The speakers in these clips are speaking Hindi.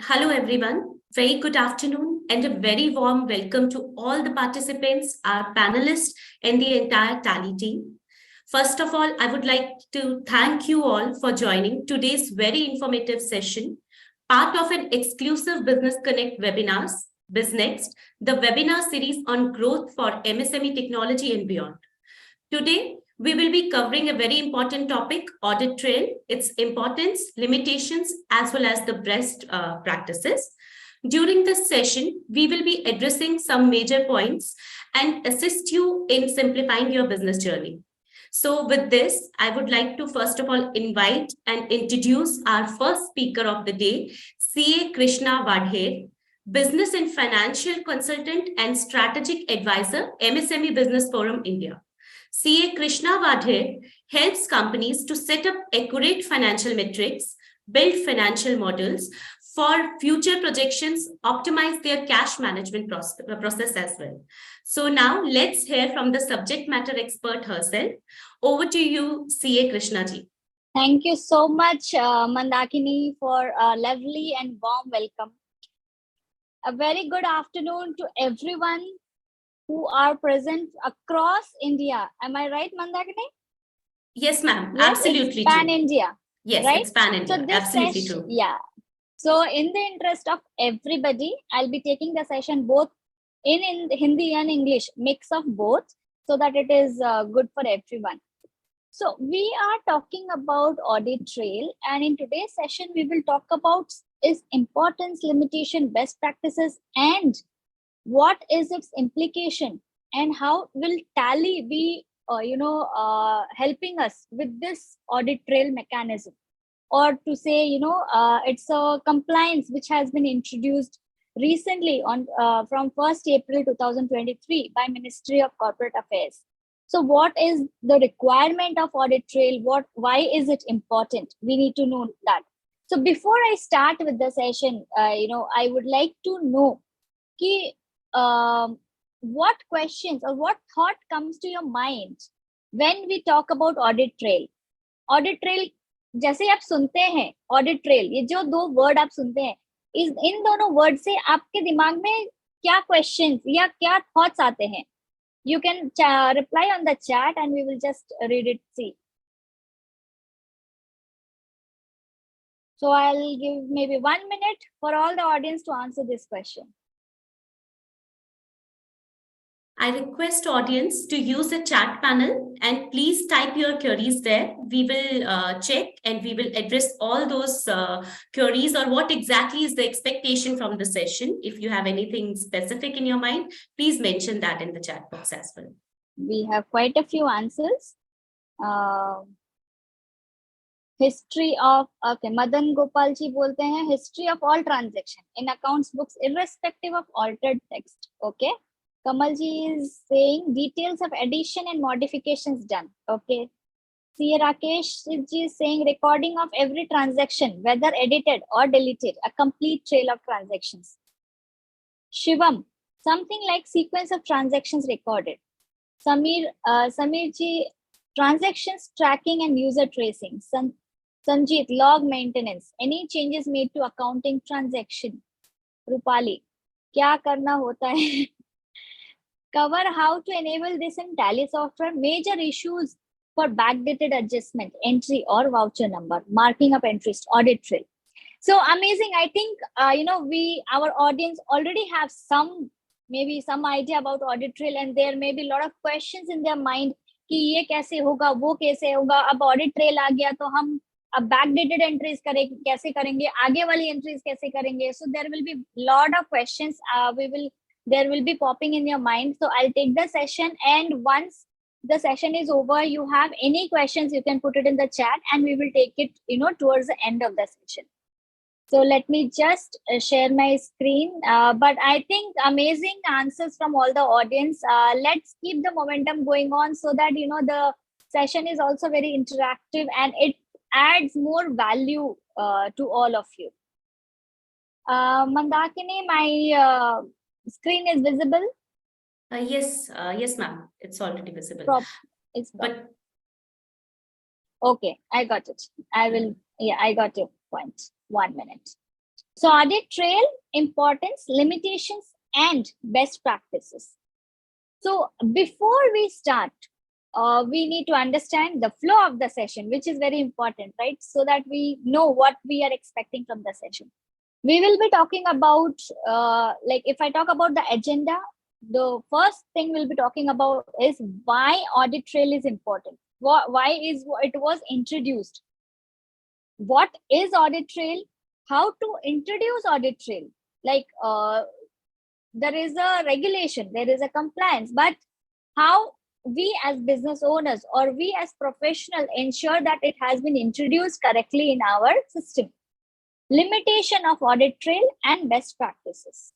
Hello, everyone. Very good afternoon and a very warm welcome to all the participants, our panelists, and the entire Tally team. First of all, I would like to thank you all for joining today's very informative session, part of an exclusive Business Connect webinars, BizNext, the webinar series on growth for MSME technology and beyond. Today, we will be covering a very important topic, audit trail, its importance, limitations, as well as the best practices. During this session, we will be addressing some major points and assist you in simplifying your business journey. So with this, I would like to first of all invite and introduce our first speaker of the day, CA Krishna Vadher, Business and Financial Consultant and Strategic Advisor, MSME Business Forum India. CA Krishna Vadher helps companies to set up accurate financial metrics, build financial models for future projections, optimize their cash management process as well. So now let's hear from the subject matter expert herself. Over to you, CA Krishna ji. Thank you so much, Mandakini, for a lovely and warm welcome. A very good afternoon to everyone who are present across India. Am I right, Mandakini? Yes, ma'am. Yes, absolutely it's pan-India. Yes, right? It's pan-India. So this absolutely session, true. Yeah. So in the interest of everybody, I'll be taking the session both in Hindi and English, mix of both, so that it is good for everyone. So we are talking about audit trail, and in today's session, we will talk about its importance, limitation, best practices, and what is its implication, and how will Tally be helping us with this audit trail mechanism, or to say it's a compliance which has been introduced recently on from 1st April 2023 by Ministry of Corporate Affairs. So what is the requirement of audit trail? Why is it important? We need to know that. So before I start with the session, I would like to know what questions or what thought comes to your mind when we talk about audit trail. Audit trail, जैसे आप सुनते हैं ऑडिट ट्रेल, ये जो दो वर्ड आप सुनते हैं, इन दोनों वर्ड से आपके दिमाग में क्या क्वेश्चंस या क्या थॉट्स आते हैं? You can reply on the chat and we will just read it. See. So I'll give maybe 1 minute for all the audience to answer this question. I request audience to use the chat panel and please type your queries there. We will check and we will address all those queries, or what exactly is the expectation from the session. If you have anything specific in your mind, please mention that in the chat box as well. We have quite a few answers. History of, okay, Madan Gopal ji bolte hain, history of all transaction in accounts books irrespective of altered text. Okay. Kamalji is saying details of addition and modifications done. Okay. CA Rakesh ji is saying recording of every transaction, whether edited or deleted, a complete trail of transactions. Shivam, something like sequence of transactions recorded. Samir ji, transactions tracking and user tracing. Sanjeet, log maintenance. Any changes made to accounting transaction. Rupali, kya karna hota hai? Cover how to enable this in Tally software, major issues for backdated adjustment, entry or voucher number, marking up entries, audit trail. So amazing. I think, our audience already have some idea about audit trail, and there may be a lot of questions in their mind कि ये कैसे होगा, वो कैसे होगा, अब audit trail आ गया तो हम अब backdated entries कैसे करेंगे, आगे वाली entries कैसे करेंगे. So there will be lot of questions. There will be popping in your mind. So I'll take the session, and once the session is over, you have any questions, you can put it in the chat and we will take it, towards the end of the session. So let me just share my screen. But I think amazing answers from all the audience. Let's keep the momentum going on so that, the session is also very interactive and it adds more value to all of you. Mandakini, my screen is visible? Yes, ma'am. It's already visible. But okay, I got it. I got your point. 1 minute. So audit trail, importance, limitations, and best practices. So before we start, we need to understand the flow of the session, which is very important, right? So that we know what we are expecting from the session. We will be talking about, like if I talk about the agenda, the first thing we'll be talking about is why audit trail is important. Why is it was introduced? What is audit trail? How to introduce audit trail? Like there is a regulation, there is a compliance, but how we as business owners or we as professionals ensure that it has been introduced correctly in our system. Limitation of audit trail and best practices.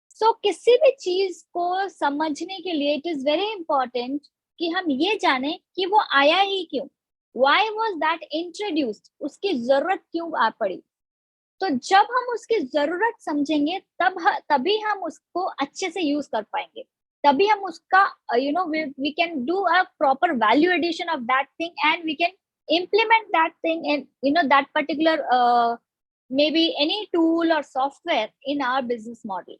So किसी भी चीज को समझने के लिए it is very important कि हम ये जाने कि वो आया ही क्यों. Why was that introduced? उसकी जरूरत क्यों आ पड़ी. तो जब हम उसकी जरूरत समझेंगे तभी हम उसको अच्छे से यूज कर पाएंगे. तभी हम उसका we can do a proper value addition of that thing and we can implement that thing in that particular maybe any tool or software in our business model.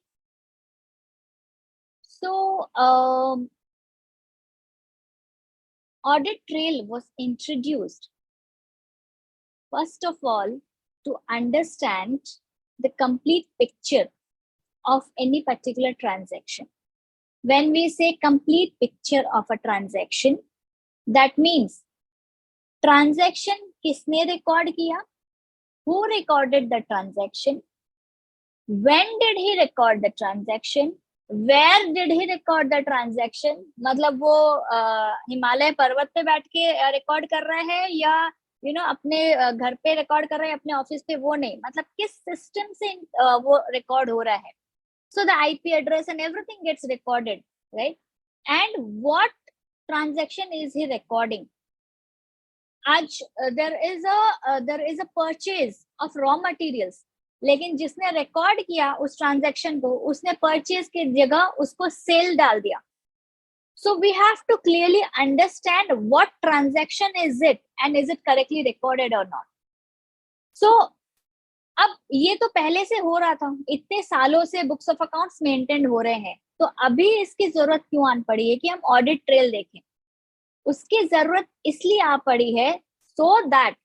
So audit trail was introduced first of all to understand the complete picture of any particular transaction. When we say complete picture of a transaction, that means transaction किसने record किया, who recorded the transaction, when did he record the transaction, where did he record the transaction. मतलब वो हिमालय पर्वत पे बैठ के रिकॉर्ड कर रहा है या अपने घर पे रिकॉर्ड कर रहा है, अपने ऑफिस पे, वो नहीं. मतलब किस सिस्टम से वो रिकॉर्ड हो रहा है. So the IP address and everything gets recorded, right? And what transaction is he recording? आज there is a purchase of raw materials, लेकिन जिसने रिकॉर्ड किया उस ट्रांजैक्शन को, उसने परचेज की जगह उसको सेल डाल दिया. So we have to clearly understand what transaction is it and is it correctly recorded or not. So अब ये तो पहले से हो रहा था, इतने सालों से बुक्स ऑफ अकाउंट्स मेंटेन हो रहे हैं, तो अभी इसकी जरूरत क्यों आन पड़ी है कि हम ऑडिट ट्रेल देखें. उसकी जरूरत इसलिए आ पड़ी है सो दैट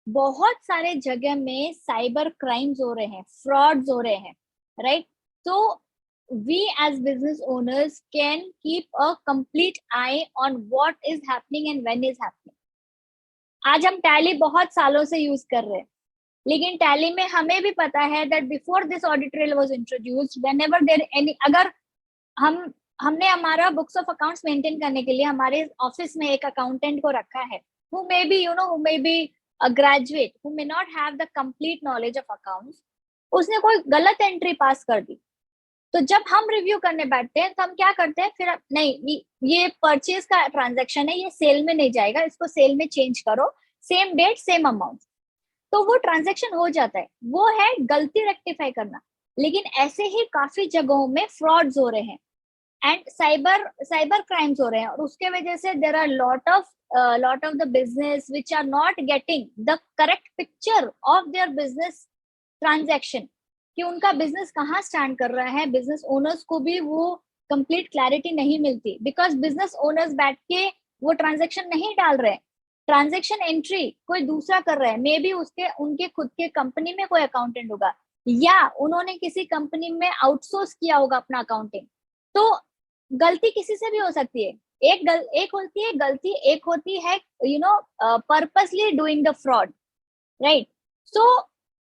बहुत सारे जगह में साइबर क्राइम्स हो रहे हैं, फ्रॉड्स हो रहे हैं, राइट. तो we as business owners can keep a complete eye on what is happening and when is happening. आज हम टैली बहुत सालों से यूज कर रहे हैं, लेकिन टैली में हमें भी पता है that before this audit trail was introduced, whenever there any, अगर हमने हमारा बुक्स ऑफ अकाउंट्स मेंटेन करने के लिए हमारे ऑफिस में एक अकाउंटेंट को रखा है, who may be a graduate, who may not have the complete knowledge of accounts, उसने कोई गलत एंट्री पास कर दी, तो जब हम रिव्यू करने बैठते हैं तो हम क्या करते हैं, फिर नहीं ये परचेज का ट्रांजैक्शन है, ये सेल में नहीं जाएगा, इसको सेल में चेंज करो, सेम डेट सेम अमाउंट. तो वो ट्रांजैक्शन हो जाता है, वो है गलती रेक्टिफाई करना. लेकिन ऐसे ही काफी जगहों में फ्रॉड्स हो रहे हैं एंड साइबर क्राइम्स हो रहे हैं, और उसके वजह से there are lot of the business which are not getting the correct picture of their business transaction, कि उनका बिजनेस कहाँ स्टैंड कर रहा है. बिजनेस ओनर्स को भी वो कंप्लीट क्लैरिटी नहीं मिलती, बिकॉज बिजनेस ओनर्स बैठ के वो ट्रांजैक्शन नहीं डाल रहे हैं. ट्रांजैक्शन एंट्री कोई दूसरा कर रहा है, मे बी उनके खुद के कंपनी में कोई अकाउंटेंट होगा, या उन्होंने किसी कंपनी में आउटसोर्स किया होगा अपना अकाउंटिंग. तो गलती किसी से भी हो सकती है. एक होती है गलती, एक होती है purposely doing the fraud, right. So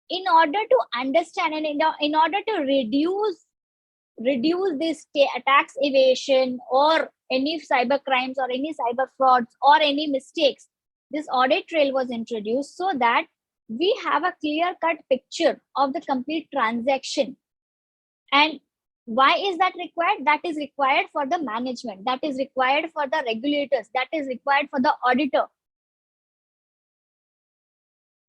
in order to understand and in order to reduce this tax evasion or any cyber crimes or any cyber frauds or any mistakes, this audit trail was introduced so that we have a clear cut picture of the complete transaction. And why is that required? That is required for the management, that is required for the regulators, that is required for the auditor.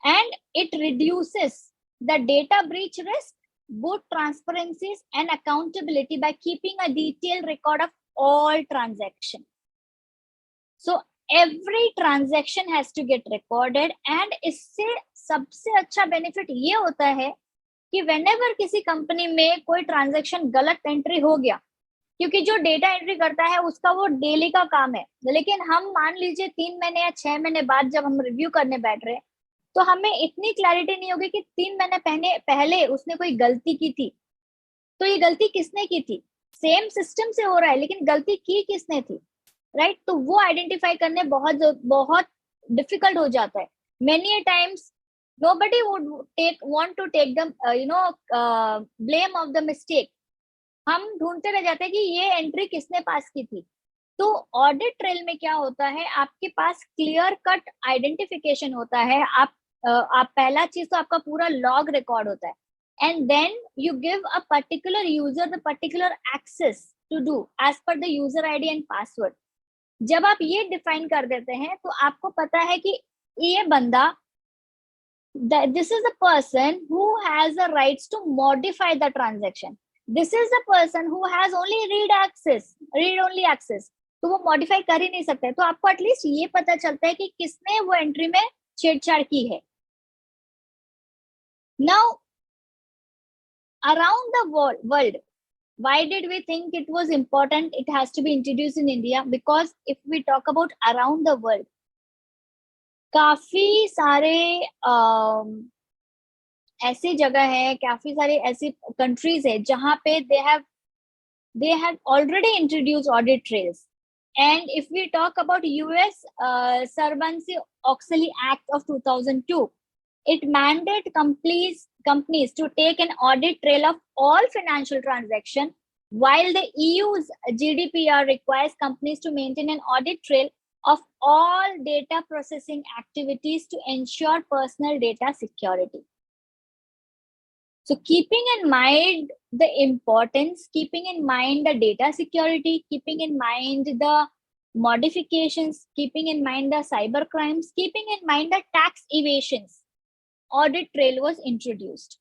And it reduces the data breach risk, both transparencies and accountability by keeping a detailed record of all transactions. So every transaction has to get recorded, and इससे सबसे अच्छा benefit ये होता है कि व्हेनेवर किसी कंपनी में कोई ट्रांजैक्शन गलत एंट्री हो गया, क्योंकि जो डेटा एंट्री करता है उसका वो डेली का काम है, लेकिन हम मान लीजिए 3 महीने या 6 महीने बाद जब हम रिव्यू करने बैठ रहे हैं तो हमें इतनी क्लैरिटी नहीं होगी कि 3 महीने पहले उसने कोई गलती की थी, तो ये गलती किसने की थी, सेम सिस्टम से हो रहा है लेकिन गलती की किसने थी, राइट? तो वो आइडेंटिफाई करने बहुत बहुत डिफिकल्ट हो जाता है। Many times nobody would want to take the blame of the mistake। हम ढूंढते रह जाते हैं कि ये एंट्री किसने पास की थी। तो ऑडिट ट्रेल में क्या होता है, आपके पास क्लियर कट आइडेंटिफिकेशन होता है। आप पहला चीज तो आपका पूरा लॉग रिकॉर्ड होता है, and then you give a particular user the particular access to do as per the user ID and password. जब आप ये डिफाइन कर देते हैं तो आपको पता है कि ये बंदा, this is the person who has the rights to modify the transaction, this is the person who has only read only access, तो वो मॉडिफाई कर ही नहीं सकता है। तो आपको एटलीस्ट ये पता चलता है कि किसने वो एंट्री में छेड़छाड़ की है। Now around the world, why did we think it was important it has to be introduced in India? Because if we talk about around the world, काफी सारे ऐसी जगह है, काफी सारे ऐसी कंट्रीज है जहां पे they have already introduced audit trails. And if we talk about US Sarbanes-Oxley Act of 2002, it mandated companies to take an audit trail of all financial transactions, while the EU's GDPR requires companies to maintain an audit trail of all data processing activities to ensure personal data security. So keeping in mind the importance, keeping in mind the data security, keeping in mind the modifications, keeping in mind the cyber crimes, keeping in mind the tax evasions, audit trail was introduced.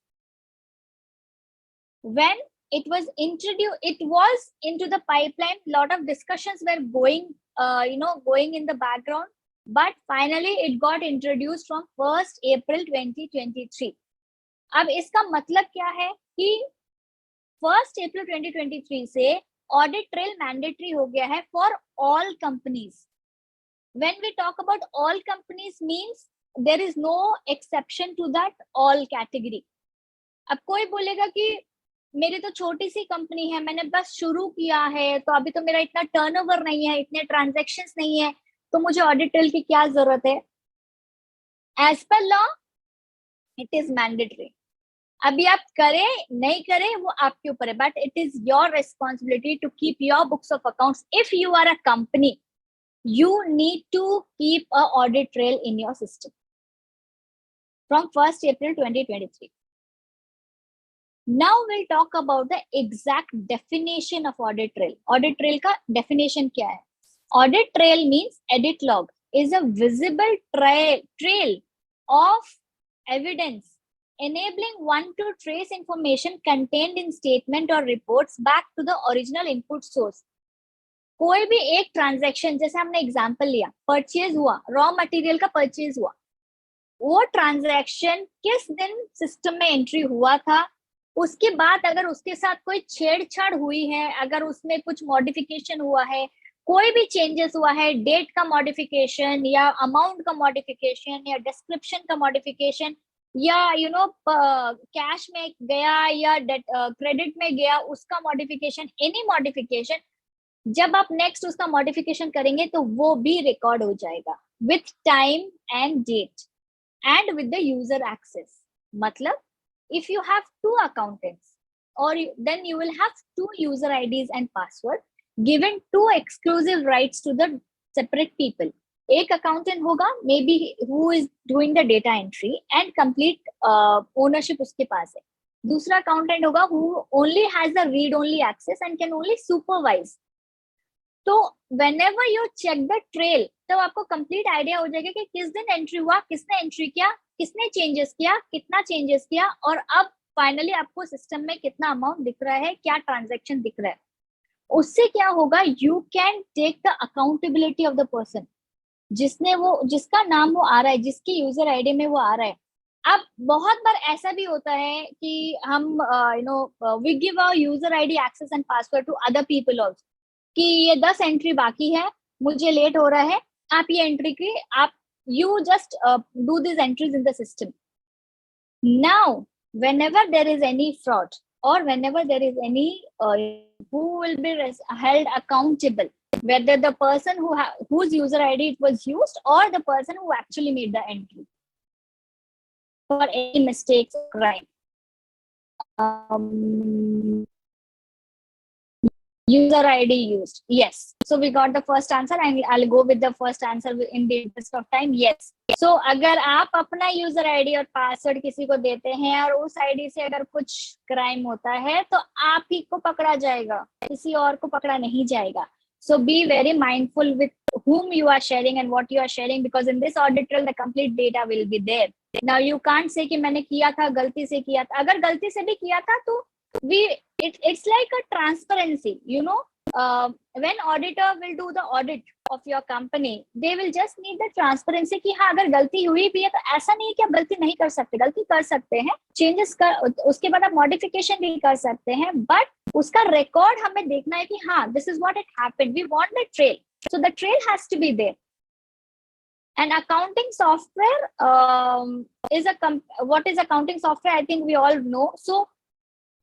When it was introduced, it was into the pipeline. Lot of discussions were going in the background, but finally it got introduced from 1st April 2023. अब इसका मतलब क्या है कि 1st April 2023 से ऑडिट ट्रेल मैंडेटरी हो गया है for all companies. When we talk about all companies means there is no exception to that all category. अब कोई बोलेगा कि मेरी तो छोटी सी कंपनी है, मैंने बस शुरू किया है, तो अभी तो मेरा इतना टर्नओवर नहीं है, इतने ट्रांजैक्शंस नहीं है, तो मुझे ऑडिट ट्रेल की क्या जरूरत है? As per law it is mandatory. अभी आप करें नहीं करें वो आपके ऊपर है, but it is your responsibility to keep your books of accounts. If you are a company, you need to keep a audit trail in your system from 1st April 2023. Now we'll talk about the exact definition of audit trail. Audit trail का definition क्या है? Audit trail means edit log is a visible trail of evidence enabling one to trace information contained in statement or reports back to the original input source. कोई भी एक ट्रांजैक्शन, जैसे हमने एग्जांपल लिया, परचेज हुआ, रॉ मटेरियल का परचेज हुआ, वो ट्रांजैक्शन किस दिन सिस्टम में एंट्री हुआ था, उसके बाद अगर उसके साथ कोई छेड़छाड़ हुई है, अगर उसमें कुछ मॉडिफिकेशन हुआ है, कोई भी चेंजेस हुआ है, डेट का मॉडिफिकेशन या अमाउंट का मॉडिफिकेशन या डिस्क्रिप्शन का मॉडिफिकेशन या कैश में गया या क्रेडिट में गया उसका मॉडिफिकेशन, एनी मॉडिफिकेशन, जब आप नेक्स्ट उसका मॉडिफिकेशन करेंगे तो वो भी रिकॉर्ड हो जाएगा with time and date and with the user access. मतलब if you have 2 accountants, or then you will have 2 user IDs and password given 2 exclusive rights to the separate people. एक accountant होगा maybe who is doing the data entry and complete ownership उसके पास है, दूसरा accountant होगा who only has the read only access and can only supervise. तो whenever you check the trail, तब आपको कंप्लीट आइडिया हो जाएगा कि किस दिन एंट्री हुआ, किसने एंट्री किया, किसने चेंजेस किया, कितना चेंजेस किया, और अब फाइनली आपको सिस्टम में कितना अमाउंट दिख रहा है, क्या ट्रांजैक्शन दिख रहा है। उससे क्या होगा, you can take the accountability of the person जिसका नाम वो आ रहा है, जिसकी यूजर आईडी में वो आ रहा है। अब बहुत बार ऐसा भी होता है कि हम we give our user ID access and password to other people also, कि ये 10 एंट्री बाकी है, मुझे लेट हो रहा है, आप ये एंट्री की आप you just do these entries in the system. Now, whenever there is any fraud or whenever there is any who will be held accountable, whether the person whose user ID it was used or the person who actually made the entry for any mistakes or crime. User ID used. Yes. So we got the first answer and I'll go with the first answer in the interest of time. Yes. So अगर आप अपना user ID और password किसी को देते हैं और उस ID से अगर कुछ crime होता है तो आप ही को पकड़ा जाएगा, किसी और को पकड़ा नहीं जाएगा. So be very mindful with whom you are sharing and what you are sharing, because in this audit trail the complete data will be there. Now you can't say कि मैंने किया था, गलती से किया था. अगर गलती से भी किया था तो it's like a transparency, when auditor will do the audit of your company, they will just need the transparency कि हाँ अगर गलती हुई भी है तो ऐसा नहीं है कि आप गलती नहीं कर सकते, गलती कर सकते हैं, चेंजेस कर उसके बाद आप मॉडिफिकेशन भी कर सकते हैं, बट उसका रिकॉर्ड हमें देखना है कि हाँ this is what it happened, we want the trail, so the trail has to be there. And accounting software what is accounting software? I think we all know. So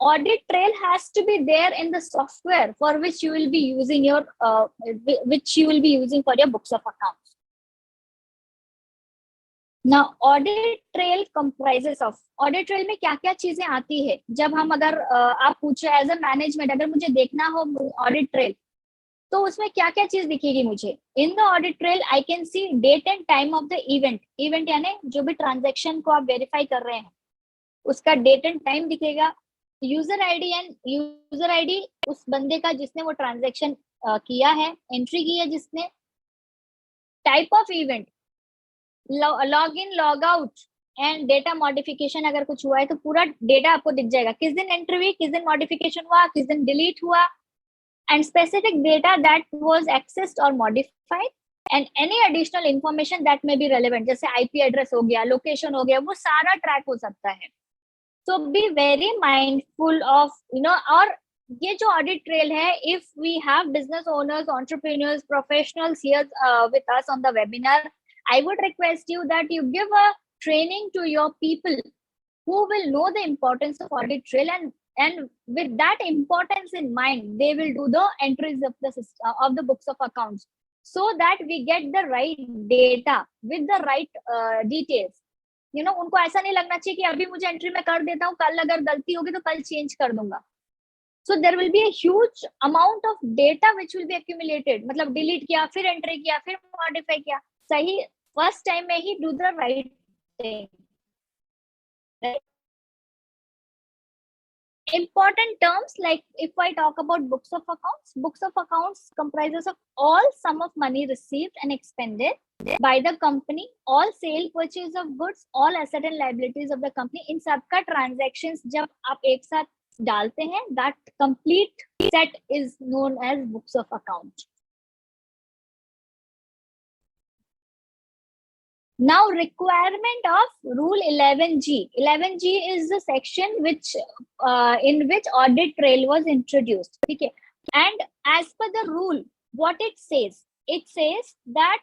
audit trail has to be there in the software for which you will be using your for your books of accounts. Now audit trail comprises of, audit trail में क्या क्या चीजें आती है. जब हम अगर आप पूछे एज अ मैनेजमेंट अगर मुझे देखना हो ऑडिट ट्रेल तो उसमें क्या क्या चीज दिखेगी मुझे. In the audit trail I can see date and time of the event यानी जो भी ट्रांजेक्शन को आप वेरीफाई कर रहे हैं उसका डेट एंड टाइम दिखेगा. यूजर आईडी उस बंदे का जिसने वो ट्रांजैक्शन किया है, एंट्री की है जिसने. Type of event, log in log out and data modification अगर कुछ हुआ है तो पूरा डेटा आपको दिख जाएगा, किस दिन एंट्री हुई, किस दिन मॉडिफिकेशन हुआ, किस दिन डिलीट हुआ, and specific data that was accessed और modified and any additional information that may be relevant, जैसे आईपी एड्रेस हो गया, लोकेशन हो गया, वो सारा ट्रैक हो सकता है. So be very mindful of, और ये जो audit trail है, if we have business owners, entrepreneurs, professionals here with us on the webinar, I would request you that you give a training to your people who will know the importance of audit trail, and with that importance in mind, they will do the entries of the books of accounts, so that we get the right data with the right details. उनको ऐसा नहीं लगना चाहिए कि अभी मुझे एंट्री में कर देता हूँ, कल अगर गलती होगी तो कल चेंज कर दूंगा. So there will be a huge amount of data which will be accumulated, मतलब डिलीट किया, फिर एंट्री किया, फिर मॉडिफाई किया. सही फर्स्ट टाइम में ही do the right thing. Important terms, like if I talk about books of accounts comprises of all sum of money received and expended by the company, all sale purchase of goods, all asset and liabilities of the company. इन सबका transactions जब आप एक साथ डालते हैं, that complete set is known as books of account. Now requirement of rule 11G. 11G is the section which in which audit trail was introduced. Okay, and as per the rule, what it says that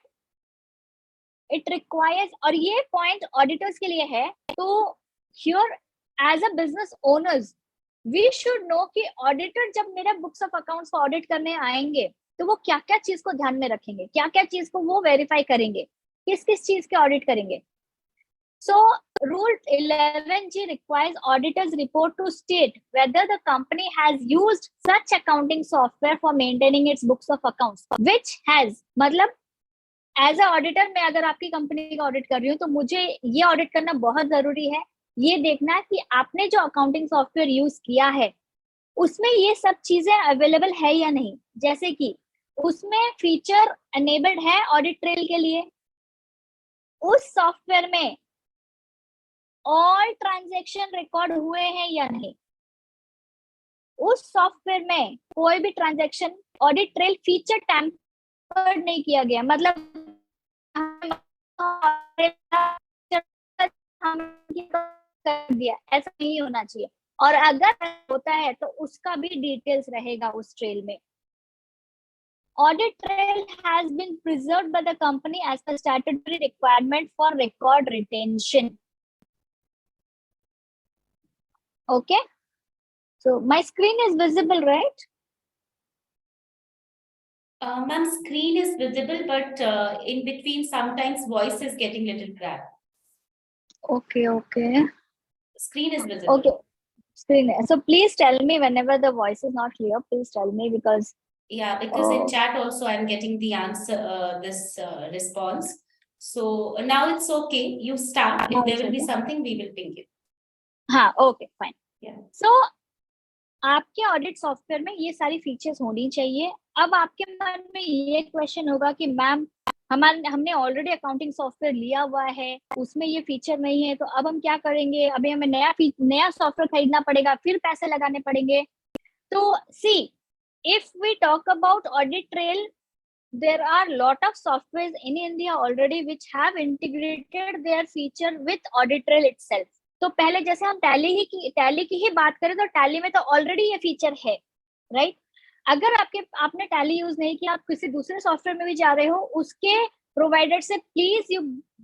it requires, और ये point auditors के लिए है, तो here as a business owners we should know कि auditor जब मेरे books of accounts को audit करने आएंगे तो वो क्या क्या चीज को ध्यान में रखेंगे, क्या क्या चीज को वो वेरीफाई करेंगे, किस किस चीज के ऑडिट करेंगे. So rule 11G requires auditors report to state whether the company has used such accounting software for maintaining its books of accounts, which has, मतलब एज अ ऑडिटर मैं अगर आपकी कंपनी का ऑडिट कर रही हूँ तो मुझे ये ऑडिट करना बहुत जरूरी है, ये देखना कि आपने जो अकाउंटिंग सॉफ्टवेयर यूज किया है उसमें ये सब चीजें अवेलेबल है या नहीं. जैसे कि उसमें फीचर एनेबल्ड है ऑडिट ट्रेल के लिए, उस सॉफ्टवेयर में ऑल ट्रांजैक्शन रिकॉर्ड हुए हैं या नहीं, उस सॉफ्टवेयर में कोई भी transaction audit trail feature tampered नहीं किया गया, मतलब हम कर दिया, ऐसा नहीं होना चाहिए। और अगर होता है तो उसका भी डिटेल्स रहेगा उस ट्रेल में। Audit trail has been preserved by the company as per statutory requirement for record retention. Okay, so my screen is visible, right? Ma'am, screen is visible, but in between sometimes voice is getting little cracked. Okay. Screen is visible. Okay, screen. So please tell me whenever the voice is not clear. Please tell me because. Yeah, because in chat also I'm getting the answer, this response. So now it's okay. You start. If there will be something, we will ping you. हाँ, okay, fine. Yeah. So आपके ऑडिट सॉफ्टवेयर में ये सारी फीचर्स होनी चाहिए। अब आपके मन में ये क्वेश्चन होगा कि मैम हमने ऑलरेडी अकाउंटिंग सॉफ्टवेयर लिया हुआ है, उसमें ये फीचर नहीं है, तो अब हम क्या करेंगे? अभी हमें नया सॉफ्टवेयर खरीदना पड़ेगा, फिर पैसे लगाने पड़ेंगे। तो see, if we talk about audit trail, there are lot of softwares in India already which have integrated their feature with audit trail itself. तो पहले जैसे हम टैली की ही बात करें तो टैली में तो ऑलरेडी ये फीचर है, राइट? अगर आपने टैली यूज नहीं किया, आप किसी दूसरे सॉफ्टवेयर में भी जा रहे हो, उसके प्रोवाइडर से please you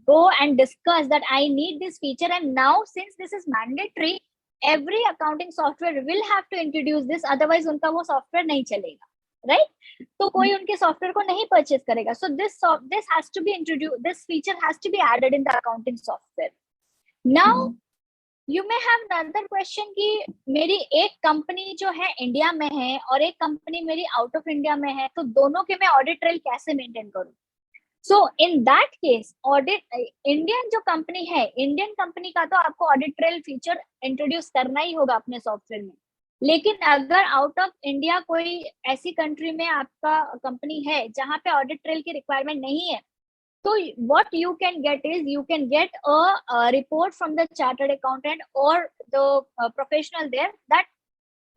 go and discuss that I need this feature, and now since this is mandatory, every accounting software will have to introduce this, otherwise उनका वो सॉफ्टवेयर नहीं चलेगा, राइट? तो कोई उनके सॉफ्टवेयर को नहीं परचेज करेगा। So this has to be introduced, this feature has to be added in the accounting software. Now you may have another question कि मेरी एक कंपनी जो है इंडिया में है और एक कंपनी मेरी आउट ऑफ इंडिया में है, तो दोनों के मैं ऑडिट ट्रेल कैसे मेंटेन करूं? So in that case audit Indian जो कंपनी है, इंडियन कंपनी का तो आपको ऑडिट ट्रेल फीचर इंट्रोड्यूस करना ही होगा अपने सॉफ्टवेयर में। लेकिन अगर आउट ऑफ इंडिया कोई ऐसी कंट्री में आपका कंपनी है जहां पे ऑडिट ट्रेल की रिक्वायरमेंट नहीं है, तो what you can get is you can get a report from the chartered accountant or the professional there that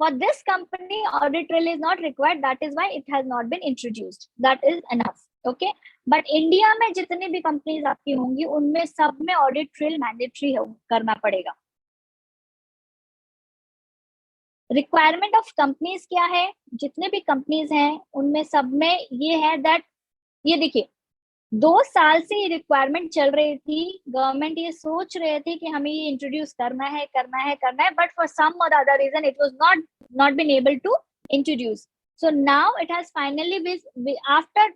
for this company audit trail is not required, that is why it has not been introduced, that is enough. Okay, but India में जितनी भी कंपनीज आपकी होंगी उनमें सब में ऑडिट ट्रेल मैंडेटरी करना पड़ेगा। रिक्वायरमेंट ऑफ कंपनीज क्या है? जितने भी कंपनीज हैं उनमें सब में ये है दैट, ये देखिए 2 साल से ये रिक्वायरमेंट चल रही थी, गवर्नमेंट ये सोच रहे थे कि हमें ये इंट्रोड्यूस करना है, बट फॉर सम और other reason it was not been able to introduce. So now it has finally been after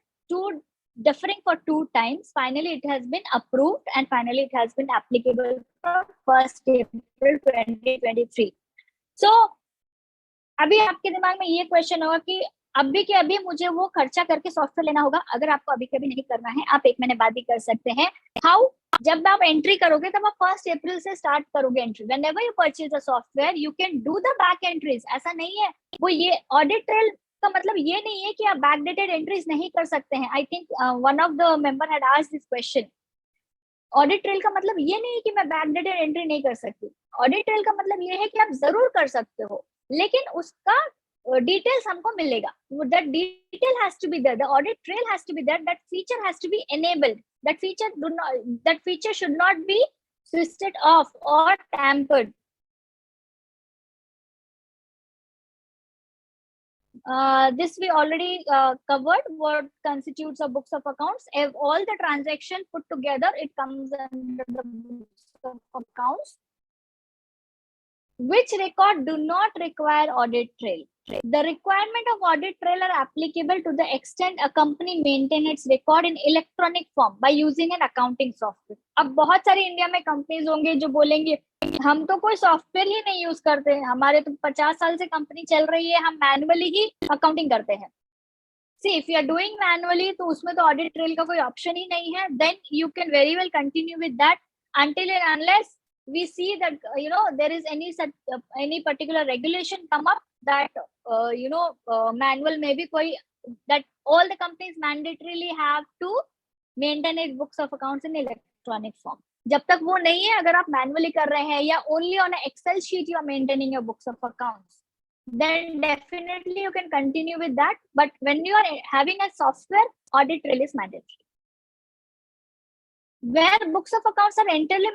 deferring for 2 times, finally it has been approved and finally it has been applicable for 1st April 2023. So अभी आपके दिमाग में ये क्वेश्चन होगा कि अभी के अभी मुझे वो खर्चा करके सॉफ्टवेयर लेना होगा। अगर आपको अभी के अभी नहीं करना है, आप 1 महीने बाद भी कर सकते हैं। हाउ? जब आप एंट्री करोगे तब आप 1st अप्रैल से स्टार्ट करोगे entry. Whenever you purchase a software you can do the back entries. ऐसा नहीं है वो, ये ऑडिट ट्रेल का मतलब ये नहीं है कि आप बैकडेटेड एंट्रीज नहीं कर सकते हैं। I think one of the member had asked this question. Audit trail का मतलब ये नहीं है कि मैं बैकडेटेड एंट्री नहीं कर सकती। ऑडिट ट्रेल का मतलब ये है कि आप जरूर कर सकते हो, लेकिन उसका details हमको मिलेगा। That detail has to be there. The audit trail has to be there. That feature has to be enabled. That feature should not be switched off or tampered. This we already covered. What constitutes a books of accounts? If all the transaction put together, it comes under the books of accounts. Which record do not require audit trail? The requirement of audit trail are applicable to the extent a company maintain its record in electronic form by using an accounting software. अब बहुत सारी इंडिया में कंपनीज होंगे जो बोलेंगे हम तो कोई सॉफ्टवेयर ही नहीं यूज करते हैं, हमारे तो 50 साल से कंपनी चल रही है, हम मैनुअली ही अकाउंटिंग करते हैं। See, if you are doing manually, तो उसमें तो ऑडिट ट्रेल का कोई ऑप्शन ही नहीं है। Then you can very well continue with that until and unless we see that there is any particular regulation come up that manual may be koi, that all the companies mandatorily have to maintain its books of accounts in electronic form. जब तक वो नहीं है, अगर आप मैनुअली कर रहे हैं या only on an Excel sheet you are maintaining your books of accounts, then definitely you can continue with that. But when you are having a software, audit trail is mandatory. where books of accounts are entirely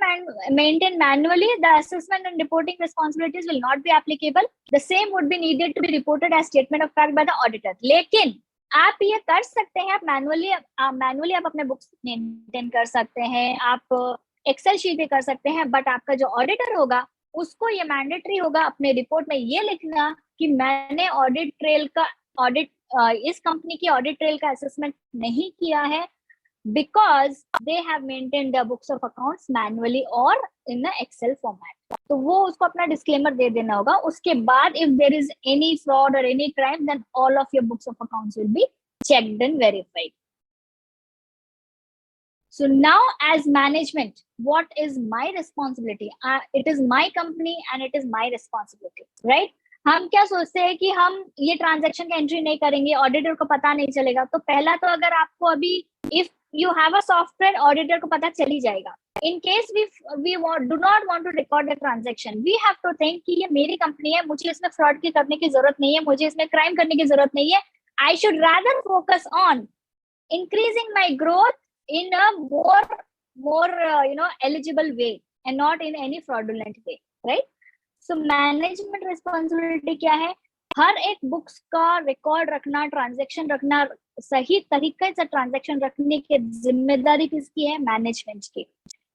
maintained manually, the assessment and reporting responsibilities will not be applicable. The same would be needed to be reported as statement of fact by the auditor. लेकिन आप ये कर सकते हैं, आप मैनुअली आप अपने बुक्स मेंटेन कर सकते हैं, आप एक्सेल शीट पे कर सकते हैं, बट आपका जो ऑडिटर होगा उसको ये मैंडेटरी होगा अपने रिपोर्ट में ये लिखना कि मैंने ऑडिट ट्रेल का इस कंपनी की ऑडिट ट्रेल का असेसमेंट नहीं किया है because they have maintained the books of accounts manually or in the Excel format. तो वो उसको अपना disclaimer दे देना होगा. उसके बाद if there is any fraud or any crime, then all of your books of accounts will be checked and verified. So now as management, what is my responsibility? It is my company and it is my responsibility, right? हम क्या सोचते हैं कि हम ये ट्रांजैक्शन का एंट्री नहीं करेंगे, ऑडिटर को पता नहीं चलेगा. तो पहला तो अगर आपको अभी if you have a software, auditor को पता चल ही जाएगा. In case we do not want to record the transaction, we have to think कि ये मेरी कंपनी है, मुझे इसमें फ्रॉड की करने की जरूरत नहीं है, मुझे इसमें क्राइम करने की जरूरत नहीं है. I should rather focus on increasing my growth in a more eligible way and not in any fraudulent way, right? So management responsibility क्या है? हर एक बुक्स का रिकॉर्ड रखना, ट्रांजैक्शन रखना, सही तरीके से ट्रांजैक्शन रखने की जिम्मेदारी किसकी है? मैनेजमेंट की.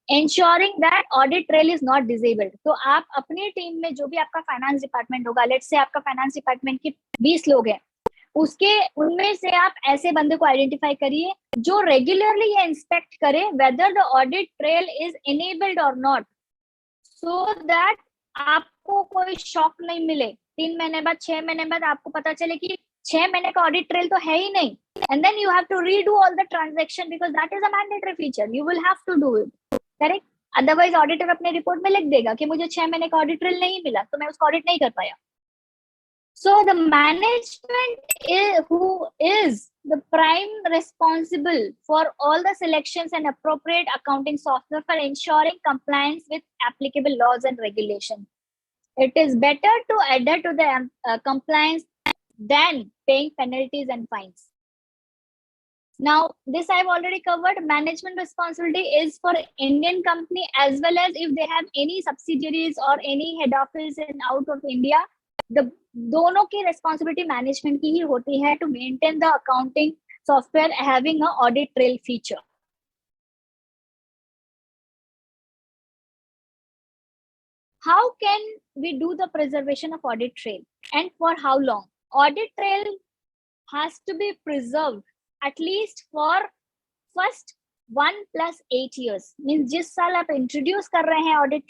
Ensuring that audit trail is not disabled. तो आप अपनी टीम में जो भी आपका फाइनेंस डिपार्टमेंट होगा, लेट्स से आपका फाइनेंस डिपार्टमेंट के 20 लोग हैं, उनमें से आप ऐसे बंदे को आइडेंटिफाई करिए जो रेगुलरली ये इंस्पेक्ट करे whether the audit trail is enabled or not, so that आपको कोई शॉक नहीं मिले. 3 महीने बाद, 6 महीने बाद आपको पता चले कि 6 महीने का ऑडिट ट्रेल तो है ही नहीं, and then you have to redo all the transaction because that is a mandatory feature. You will have to do it, correct? Otherwise auditor अपने रिपोर्ट में लिख देगा कि मुझे 6 महीने का ऑडिट ट्रेल नहीं मिला तो मैं उसको ऑडिट नहीं कर पाया. So the management who is the prime responsible for all the selections and appropriate accounting software for ensuring compliance with applicable laws and regulations. It is better to adhere to the compliance than paying penalties and fines. Now, this I've already covered. Management responsibility is for Indian company as well as if they have any subsidiaries or any head office in out of India. दोनों की responsibility management की ही होती है to maintain the accounting software having a audit trail feature. How can we do the preservation of audit trail and for how long? Audit trail has to be preserved at least for first 1 + 8 years. Means जिस साल आप इंट्रोड्यूस कर रहे हैं ऑडिट,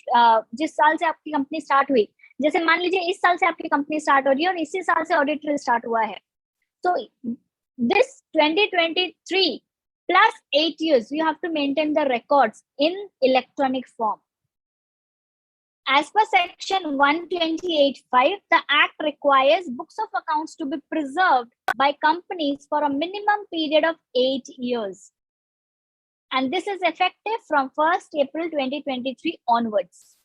जिस साल से आपकी कंपनी स्टार्ट हुई, जैसे मान लीजिए इस साल से आपकी कंपनी स्टार्ट हो रही है और इसी साल से ऑडिट ट्रेल स्टार्ट हुआ है, तो this 2023 + 8 years you have to maintain the records in electronic form. As per section 128(5), the act requires books of accounts to be preserved by companies for a minimum period of 8 years. And this is effective from 1st April 2023 onwards.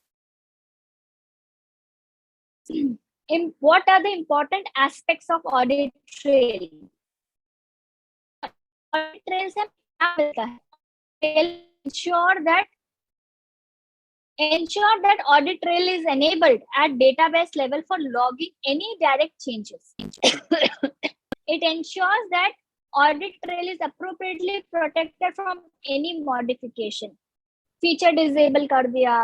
What are the important aspects of audit trail? Audit trail से क्या मिलता है? Ensure that audit trail is enabled at database level for logging any direct changes. It ensures that audit trail is appropriately protected from any modification. Feature disable कर दिया,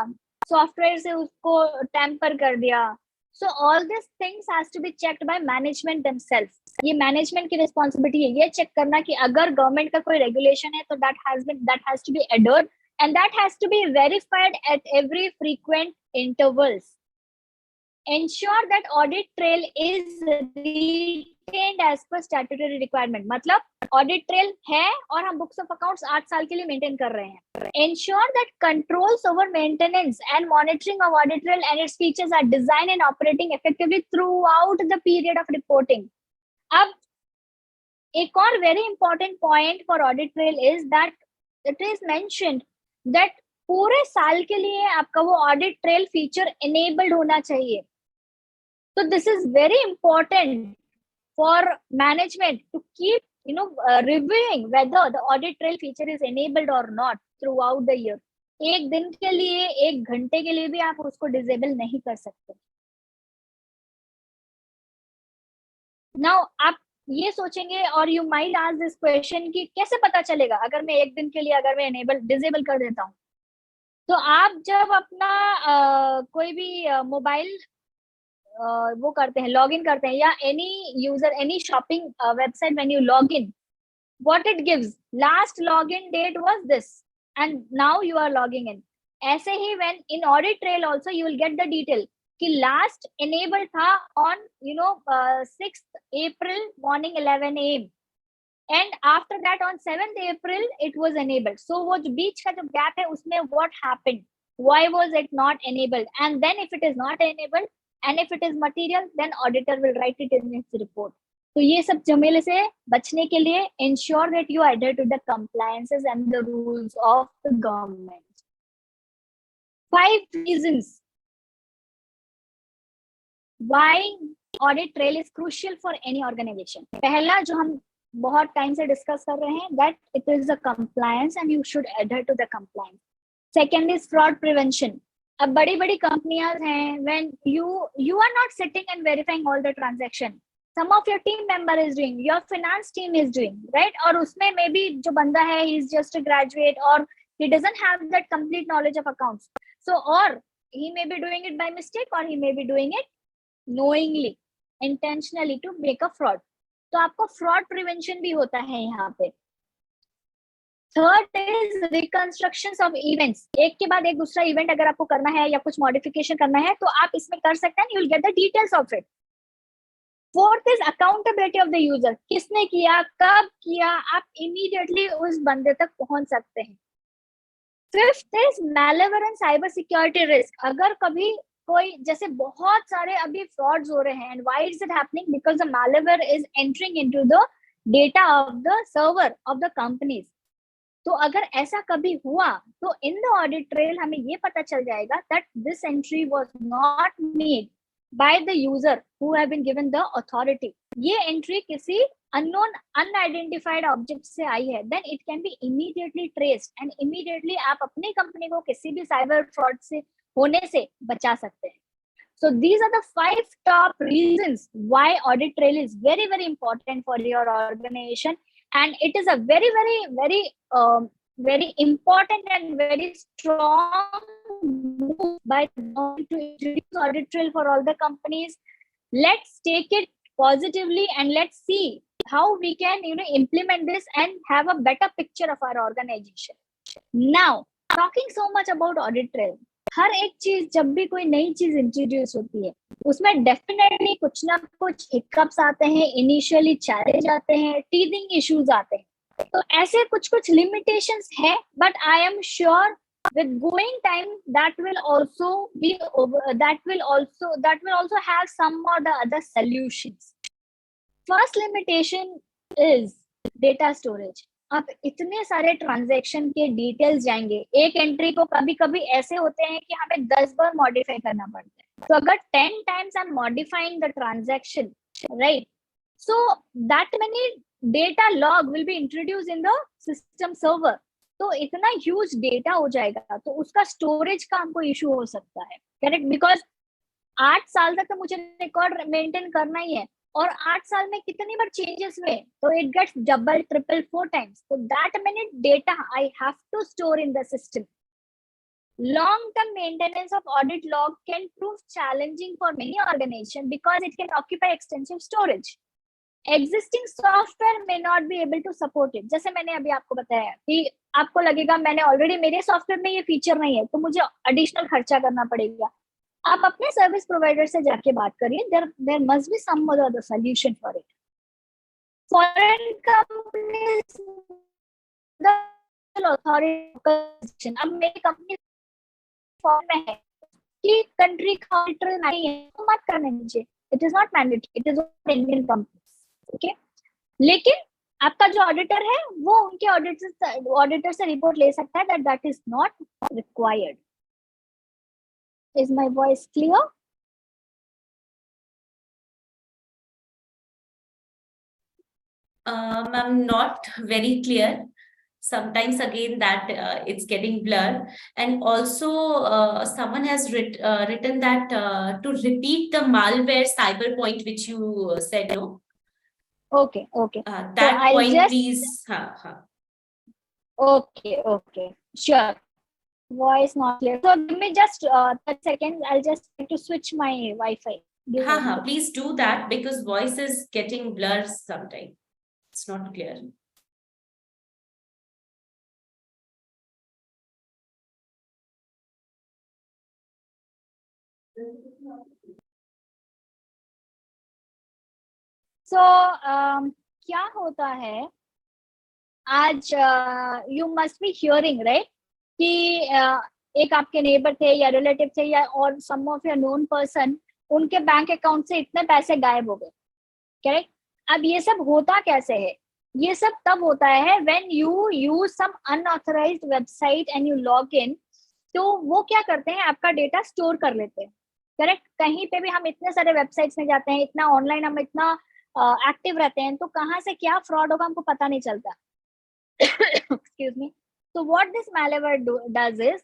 software से उसको tamper कर दिया. So all these things has to be checked by management themselves. ये management की responsibility है ये check करना कि अगर government का कोई regulation है तो that has to be adhered and that has to be verified at every frequent intervals. Ensure that audit trail is retained as per statutory requirement. मतलब audit trail है और हम books of accounts 8 साल के लिए maintain कर रहे हैं. Ensure that controls over maintenance and monitoring of audit trail and its features are designed and operating effectively throughout the period of reporting. अब एक और very important point for audit trail is that it is mentioned that पूरे साल के लिए आपका वो audit trail feature enabled होना चाहिए. So this is very important for management to keep reviewing whether the audit trail feature is enabled or not. Through out the year. एक दिन के लिए, एक घंटे के लिए भी आप उसको डिसेबल नहीं कर सकते. नाउ आप ये सोचेंगे और you might ask this question कि कैसे पता चलेगा अगर मैं एक दिन के लिए अगर मैं एनेबल डिसेबल कर देता हूँ. तो आप जब अपना कोई भी मोबाइल वो करते हैं, लॉग इन करते हैं, या any user any shopping website, when you log in, what it gives, last login date was this and now you are logging in. ऐसे ही when in audit trail also you will get the detail कि last enable था on 6th April morning 11 am and after that on 7th April it was enabled. So वो जो बीच का जो gap है उसमें what happened, why was it not enabled, and then if it is not enabled and if it is material then auditor will write it in its report. तो ये सब झमेले से बचने के लिए ensure that you adhere to the compliances and the rules of the government. 5 reasons why audit trail is crucial for any organization. पहला जो हम बहुत टाइम से डिस्कस कर रहे हैं, that it is a compliance and you should adhere to the compliance. Second is fraud prevention. अब बड़ी बड़ी कंपनियां हैं, when you are not sitting and verifying all the transaction, some of your team member is doing, your finance team is doing, right? और उसमें maybe जो बंदा है he is just a graduate or he doesn't have that complete knowledge of accounts, so or he may be doing it by mistake or he may be doing it knowingly, intentionally to make a fraud. तो आपको fraud prevention भी होता है यहाँ पे. Third is reconstructions of events. एक के बाद एक दूसरा इवेंट अगर आपको करना है या कुछ मॉडिफिकेशन करना है तो आप इसमें कर सकते हैं, you will get the details of it. Fourth is accountability of the user. किसने किया, कब किया, आप इमीडिएटली उस बंदे तक पहुंच सकते हैं. Fifth is malware and cyber security risk. अगर कभी कोई, जैसे बहुत सारे अभी फ्रॉड्स हो रहे हैं, and why is it happening, because the malware is entering into the data of the server of the companies. तो अगर ऐसा कभी हुआ तो इन द ऑडिट ट्रेल हमें ये पता चल जाएगा that this entry was not made by the user who have been given the authority. ये एंट्री किसी अननोन अनआइडेंटिफाइड ऑब्जेक्ट से आई है, then it can be immediately traced and immediately आप अपनी कंपनी को किसी भी साइबर फ्रॉड से होने से बचा सकते हैं. So these are the 5 top reasons why audit trail is very, very important for your organization, and it is a very, very, very, very important and very strong move by the government to introduce audit trail for all the companies. Let's take it positively and let's see how we can, implement this and have a better picture of our organization. Now, talking so much about audit trail. हर एक चीज, जब भी कोई नई चीज इंट्रोड्यूस होती है उसमें डेफिनेटली कुछ ना कुछ हिकअप्स आते हैं, इनिशियली चैलेंज आते हैं, टीथिंग इश्यूज आते हैं. तो ऐसे कुछ कुछ लिमिटेशंस है, but I am sure with going time that will also have some or the other solutions. First limitation is data storage. अब इतने सारे ट्रांजैक्शन के डिटेल्स जाएंगे, एक एंट्री को कभी कभी ऐसे होते हैं कि हमें 10 बार मॉडिफाई करना पड़ता है. तो अगर 10 times I'm modifying the transaction, right, so that many data log will be introduced in the system server. तो इतना ह्यूज डेटा हो जाएगा तो उसका स्टोरेज का हमको इशू हो सकता है, करेक्ट? बिकॉज 8 साल तक तो मुझे रिकॉर्ड मेंटेन करना ही है, और 8 साल में कितनी बार चेंजेस हुए, तो it gets double, triple, 4 times. So that many data I have to store in the system. Long-term maintenance of audit log can prove challenging for many organizations because it can occupy extensive storage. Existing software may not be able to support it. जैसे मैंने अभी आपको बताया कि आपको लगेगा मैंने ऑलरेडी मेरे सॉफ्टवेयर में ये फीचर नहीं है तो मुझे एडिशनल खर्चा करना पड़ेगा. आप अपने सर्विस प्रोवाइडर से जाके बात करिए, there must be some other solution for it. Foreign companies the authority, अब मेरी कंपनी फॉरेन में है कि कंट्री का ऑडिटर नहीं है तो मत करने दीजिए, it is not mandatory, it is Indian company. Okay, लेकिन आपका जो ऑडिटर है वो उनके ऑडिटर से रिपोर्ट ले सकता है that is not required. Is my voice clear? I'm not very clear. sometimes again that it's getting blurred. And also someone has written that to repeat the malware cyber point which you said, no? Okay, okay. So That I'll point, just please. okay, sure. Voice not clear. So give me just 30 seconds. I'll just try to switch my Wi-Fi. Give me a minute. Please do that, because voice is getting blurred sometimes. It's not clear. So क्या होता है आज, you must be hearing right कि एक आपके नेबर थे या रिलेटिव थे या और सम ऑफ योर नोन पर्सन, उनके बैंक अकाउंट से इतने पैसे गायब हो गए, करेक्ट? अब ये सब होता कैसे है? ये सब तब होता है when you use some unauthorized website and you log in. तो वो क्या करते हैं, आपका डेटा स्टोर कर लेते हैं, करेक्ट? कहीं पे भी हम इतने सारे वेबसाइट्स में जाते हैं, इतना ऑनलाइन हम इतना एक्टिव रहते हैं, तो कहाँ से क्या फ्रॉड होगा हमको पता नहीं चलता। Excuse me. तो what this malware does is,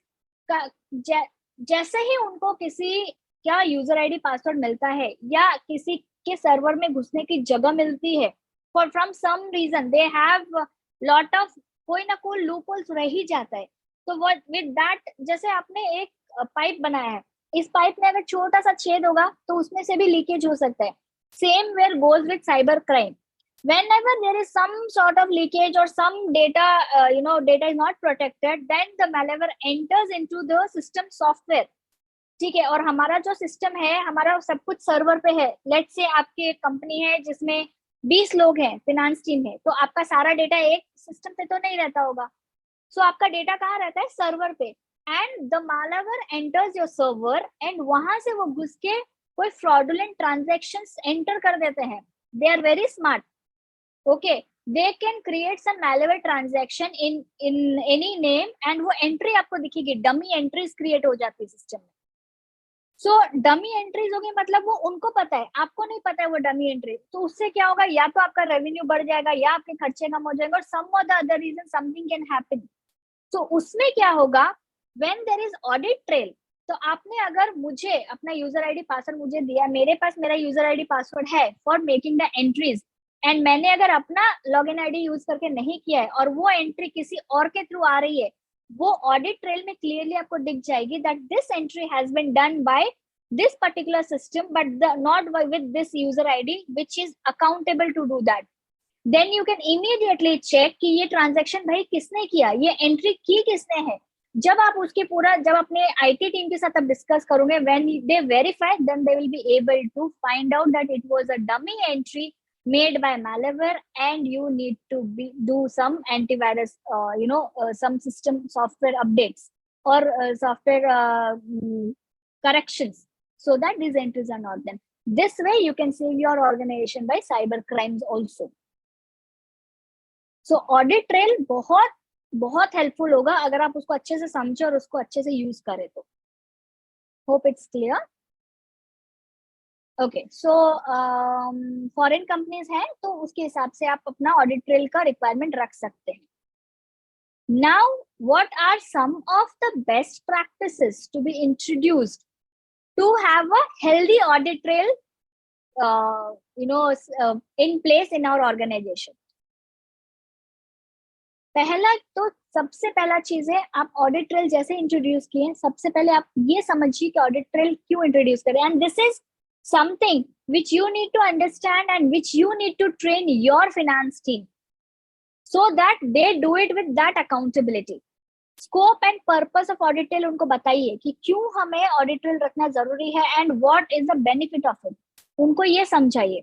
जैसे ही उनको किसी क्या यूजर आईडी पासवर्ड मिलता है या किसी के सर्वर में घुसने की जगह मिलती है, for from some reason they have lot of कोई ना कोई लूप होल्स रह ही जाता है। तो व्हाट विद दैट, जैसे आपने एक पाइप बनाया है, इस पाइप में अगर छोटा सा छेद होगा तो उसमें से भी लीकेज हो सकता है। Same where goes with cyber crime. Whenever there is some sort of leakage or some data, data is not protected, then the malware enters into the system software. ठीक है, और हमारा जो सिस्टम है, हमारा सब कुछ सर्वर पे है। लेट्स से आपकी एक कंपनी है जिसमें 20 लोग हैं, फिनेंस टीम है, तो आपका सारा डेटा एक सिस्टम पे तो नहीं रहता होगा। सो आपका डेटा कहाँ रहता है? सर्वर पे। And the malware enters your server and वहां से वो घुस के कोई fraudulent transactions एंटर कर देते हैं। They are very smart. okay, they can create some malware transaction in any name and वो entry आपको दिखेगी, dummy entries create हो जाती है सिस्टम में। so dummy entries होगी, मतलब वो उनको पता है, आपको नहीं पता है वो dummy entry। तो उससे क्या होगा, या तो आपका रेवेन्यू बढ़ जाएगा या आपके खर्चे कम हो जाएंगे, और some or the other reason something can happen। so उसमें क्या होगा, when there is audit trail, तो आपने अगर मुझे अपना यूजर आईडी पासवर्ड मुझे दिया, मेरे पास मेरा यूजर आईडी पासवर्ड है for making the entries, and मैंने अगर अपना लॉगिन आईडी यूज करके नहीं किया है और वो एंट्री किसी और के थ्रू आ रही है, वो ऑडिट ट्रेल में क्लियरली आपको दिख जाएगी that this entry has been done by this particular system but not with this user ID which is accountable to do that. Then you can immediately check कि ये ट्रांजैक्शन भाई किसने किया, ये एंट्री की किसने है। जब आप उसके पूरा, जब अपने आईटी टीम के साथ आप डिस्कस करोगे, when they verify, then they will be able to find out that it was a dummy entry made by malware and you need to do some antivirus, some system software updates or software corrections so that these entries are not done. This way you can save your organization by cyber crimes also. So audit trail बहुत बहुत helpful होगा अगर आप उसको अच्छे से समझे और उसको अच्छे से use करें तो। Hope it's clear. Okay, so foreign companies हैं तो उसके हिसाब से आप अपना ऑडिट ट्रेल का रिक्वायरमेंट रख सकते हैं। Now what are some of the best practices to be introduced to have a healthy audit trail in place in our organization? पहला तो सबसे पहला चीज है, आप ऑडिट ट्रेल जैसे इंट्रोड्यूस किए, सबसे पहले आप ये समझिए कि ऑडिट ट्रेल क्यों इंट्रोड्यूस करें, and this is something which you need to understand and which you need to train your finance team so that they do it with that accountability. Scope and purpose of audit trail उनको बताइए कि क्यों हमें ऑडिट ट्रेल रखना जरूरी है and what is the benefit of it, उनको ये समझाइए।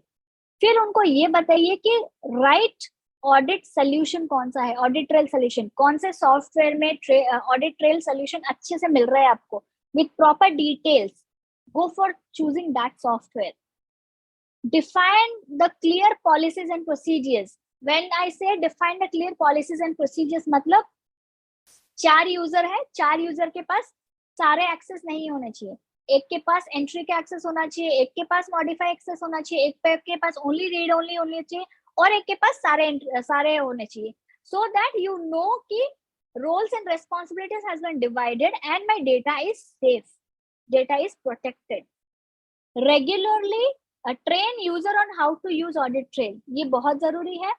फिर उनको ये बताइए कि राइट ऑडिट सोल्यूशन कौन सा है, ऑडिट ट्रेल सोल्यूशन कौन से सॉफ्टवेयर में ऑडिट ट्रेल सोल्यूशन अच्छे से मिल रहा है आपको with proper details. Go for choosing that software. Define the clear policies and procedures. When I say define the clear policies and procedures, मतलब 4 यूजर है, 4 यूजर के पास सारे एक्सेस नहीं होने चाहिए। एक के पास एंट्री का एक्सेस होना चाहिए, एक के पास मॉडिफाई एक्सेस होना चाहिए, एक के पास ओनली रीड ओनली होनी चाहिए, और एक के पास सारे होने चाहिए। so that you know कि roles and responsibilities has been divided and my data is safe, data is protected. Regularly train user on how to use audit trail, ये बहुत जरूरी है.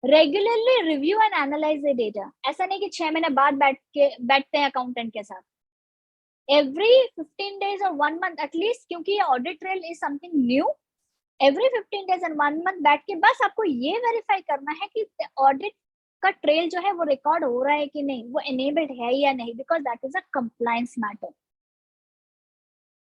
Regularly review and analyze the data. ऐसा नहीं कि 6 महीने बाद बैठते हैं अकाउंटेंट के साथ. Every 15 days or 1 month at least, क्योंकि ये audit trail is something new. Every 15 days and 1 month बैठ के बस आपको ये वेरीफाई करना है कि ऑडिट का ट्रेल जो है वो रिकॉर्ड हो रहा है कि नहीं, वो enabled है या नहीं, because that is a compliance matter.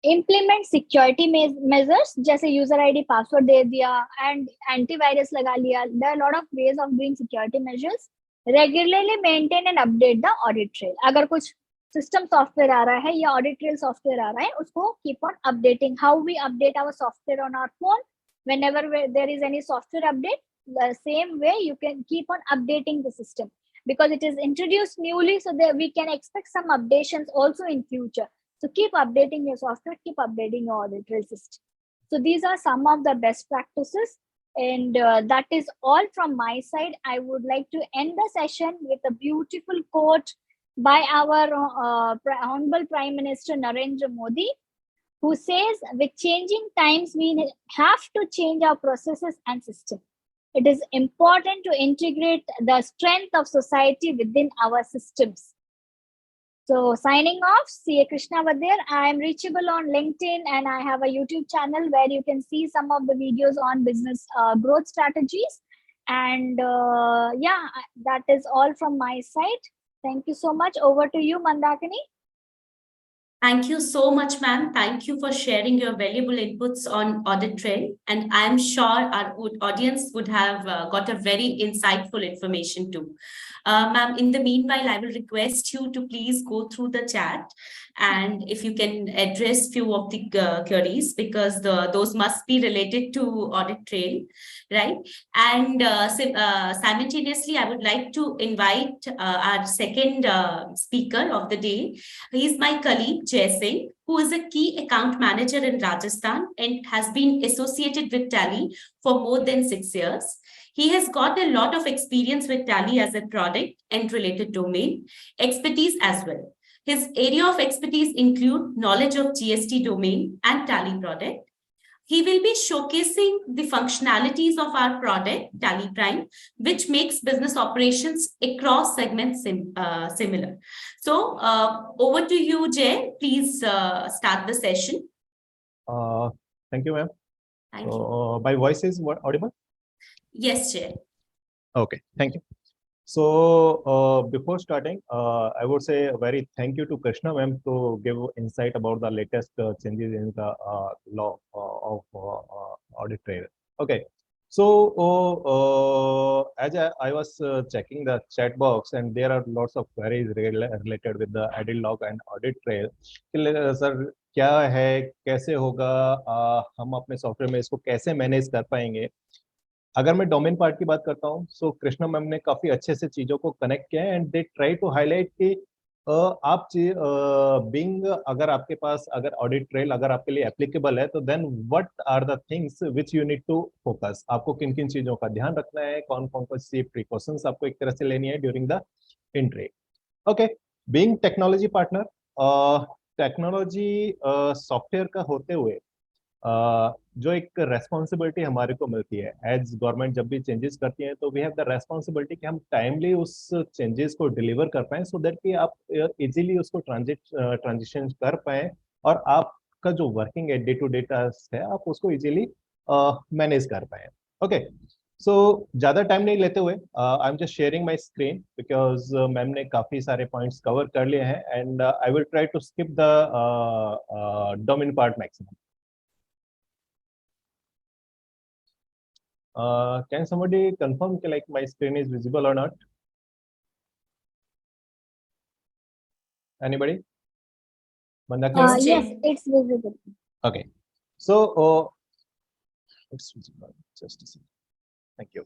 Implement security measures, जैसे user ID password दे दिया and antivirus लगा लिया. There are a lot of ways of doing security measures. Regularly maintain and update the audit trail. अगर कुछ system software आ रहा है या audit trail software आ रहा है, उसको keep on updating. How we update our software on our phone, whenever there is any software update, the same way you can keep on updating the system, because it is introduced newly, so that we can expect some updations also in future. So keep updating your software, keep updating your audit trail system. So these are some of the best practices, and that is all from my side. I would like to end the session with a beautiful quote by our Honorable Prime Minister Narendra Modi, who says, with changing times, we have to change our processes and systems. It is important to integrate the strength of society within our systems. So signing off, CA Krishna Vadir. I am reachable on LinkedIn and I have a YouTube channel where you can see some of the videos on business growth strategies. And yeah, that is all from my side. Thank you so much. Over to you, Mandakini. Thank you so much, ma'am. Thank you for sharing your valuable inputs on audit trail. And I'm sure our audience would have got a very insightful information too. Ma'am, in the meanwhile, I will request you to please go through the chat, and if you can address few of the queries, because those must be related to audit trail, right? And simultaneously, I would like to invite our second speaker of the day. He is my colleague, Jay Singh, who is a key account manager in Rajasthan and has been associated with Tally for more than 6 years. He has got a lot of experience with Tally as a product and related domain expertise as well. His area of expertise include knowledge of GST domain and Tally product. He will be showcasing the functionalities of our product, Tally Prime, which makes business operations across segments similar. So over to you, Jay. Please start the session. Thank you, ma'am. Thank you. My voice is audible? Yes, Jay. Okay, thank you. So before starting, I would say a very thank you to Krishna ma'am to give insight about the latest changes in the law of audit trail. Okay, so as I was checking the chat box, and there are lots of queries related with the audit log and audit trail. Sir क्या है, कैसे होगा, हम अपने सॉफ्टवेयर में इसको कैसे मैनेज कर पाएंगे? अगर मैं डोमेन पार्ट की बात करता हूं, सो कृष्णा मैम ने काफी अच्छे से चीजों को कनेक्ट किया है, and they try to highlight कि आप बिंग अगर आपके पास अगर ऑडिट ट्रेल अगर आपके लिए एप्लीकेबल है, तो then what are the things which you need to focus. आपको किन किन चीजों का ध्यान रखना है, कौन कौन सी प्रिकॉशंस आपको एक तरह से लेनी है during the entry. Okay, being technology partner, technology software का होते हुए जो एक रेस्पॉन्सिबिलिटी हमारे को मिलती है एज गवर्नमेंट, जब भी चेंजेस करती है तो वी हैव द रेस्पॉन्सिबिलिटी कि हम टाइमली उस चेंजेस को डिलीवर कर पाएं, सो दैट कि आप इजीली उसको ट्रांजिशन कर पाएं और आपका जो वर्किंग है डे टू डे टास्क है आप उसको इजीली मैनेज कर पाएं. ओके, सो ज्यादा टाइम नहीं लेते हुए I am just sharing my screen because ma'am ने काफी सारे पॉइंट्स कवर कर लिए हैं, and I will try to skip the domain part maximum. Can somebody confirm like my screen is visible or not? Anybody? Yes, it's visible. Okay, so it's visible. Just a second. Thank you.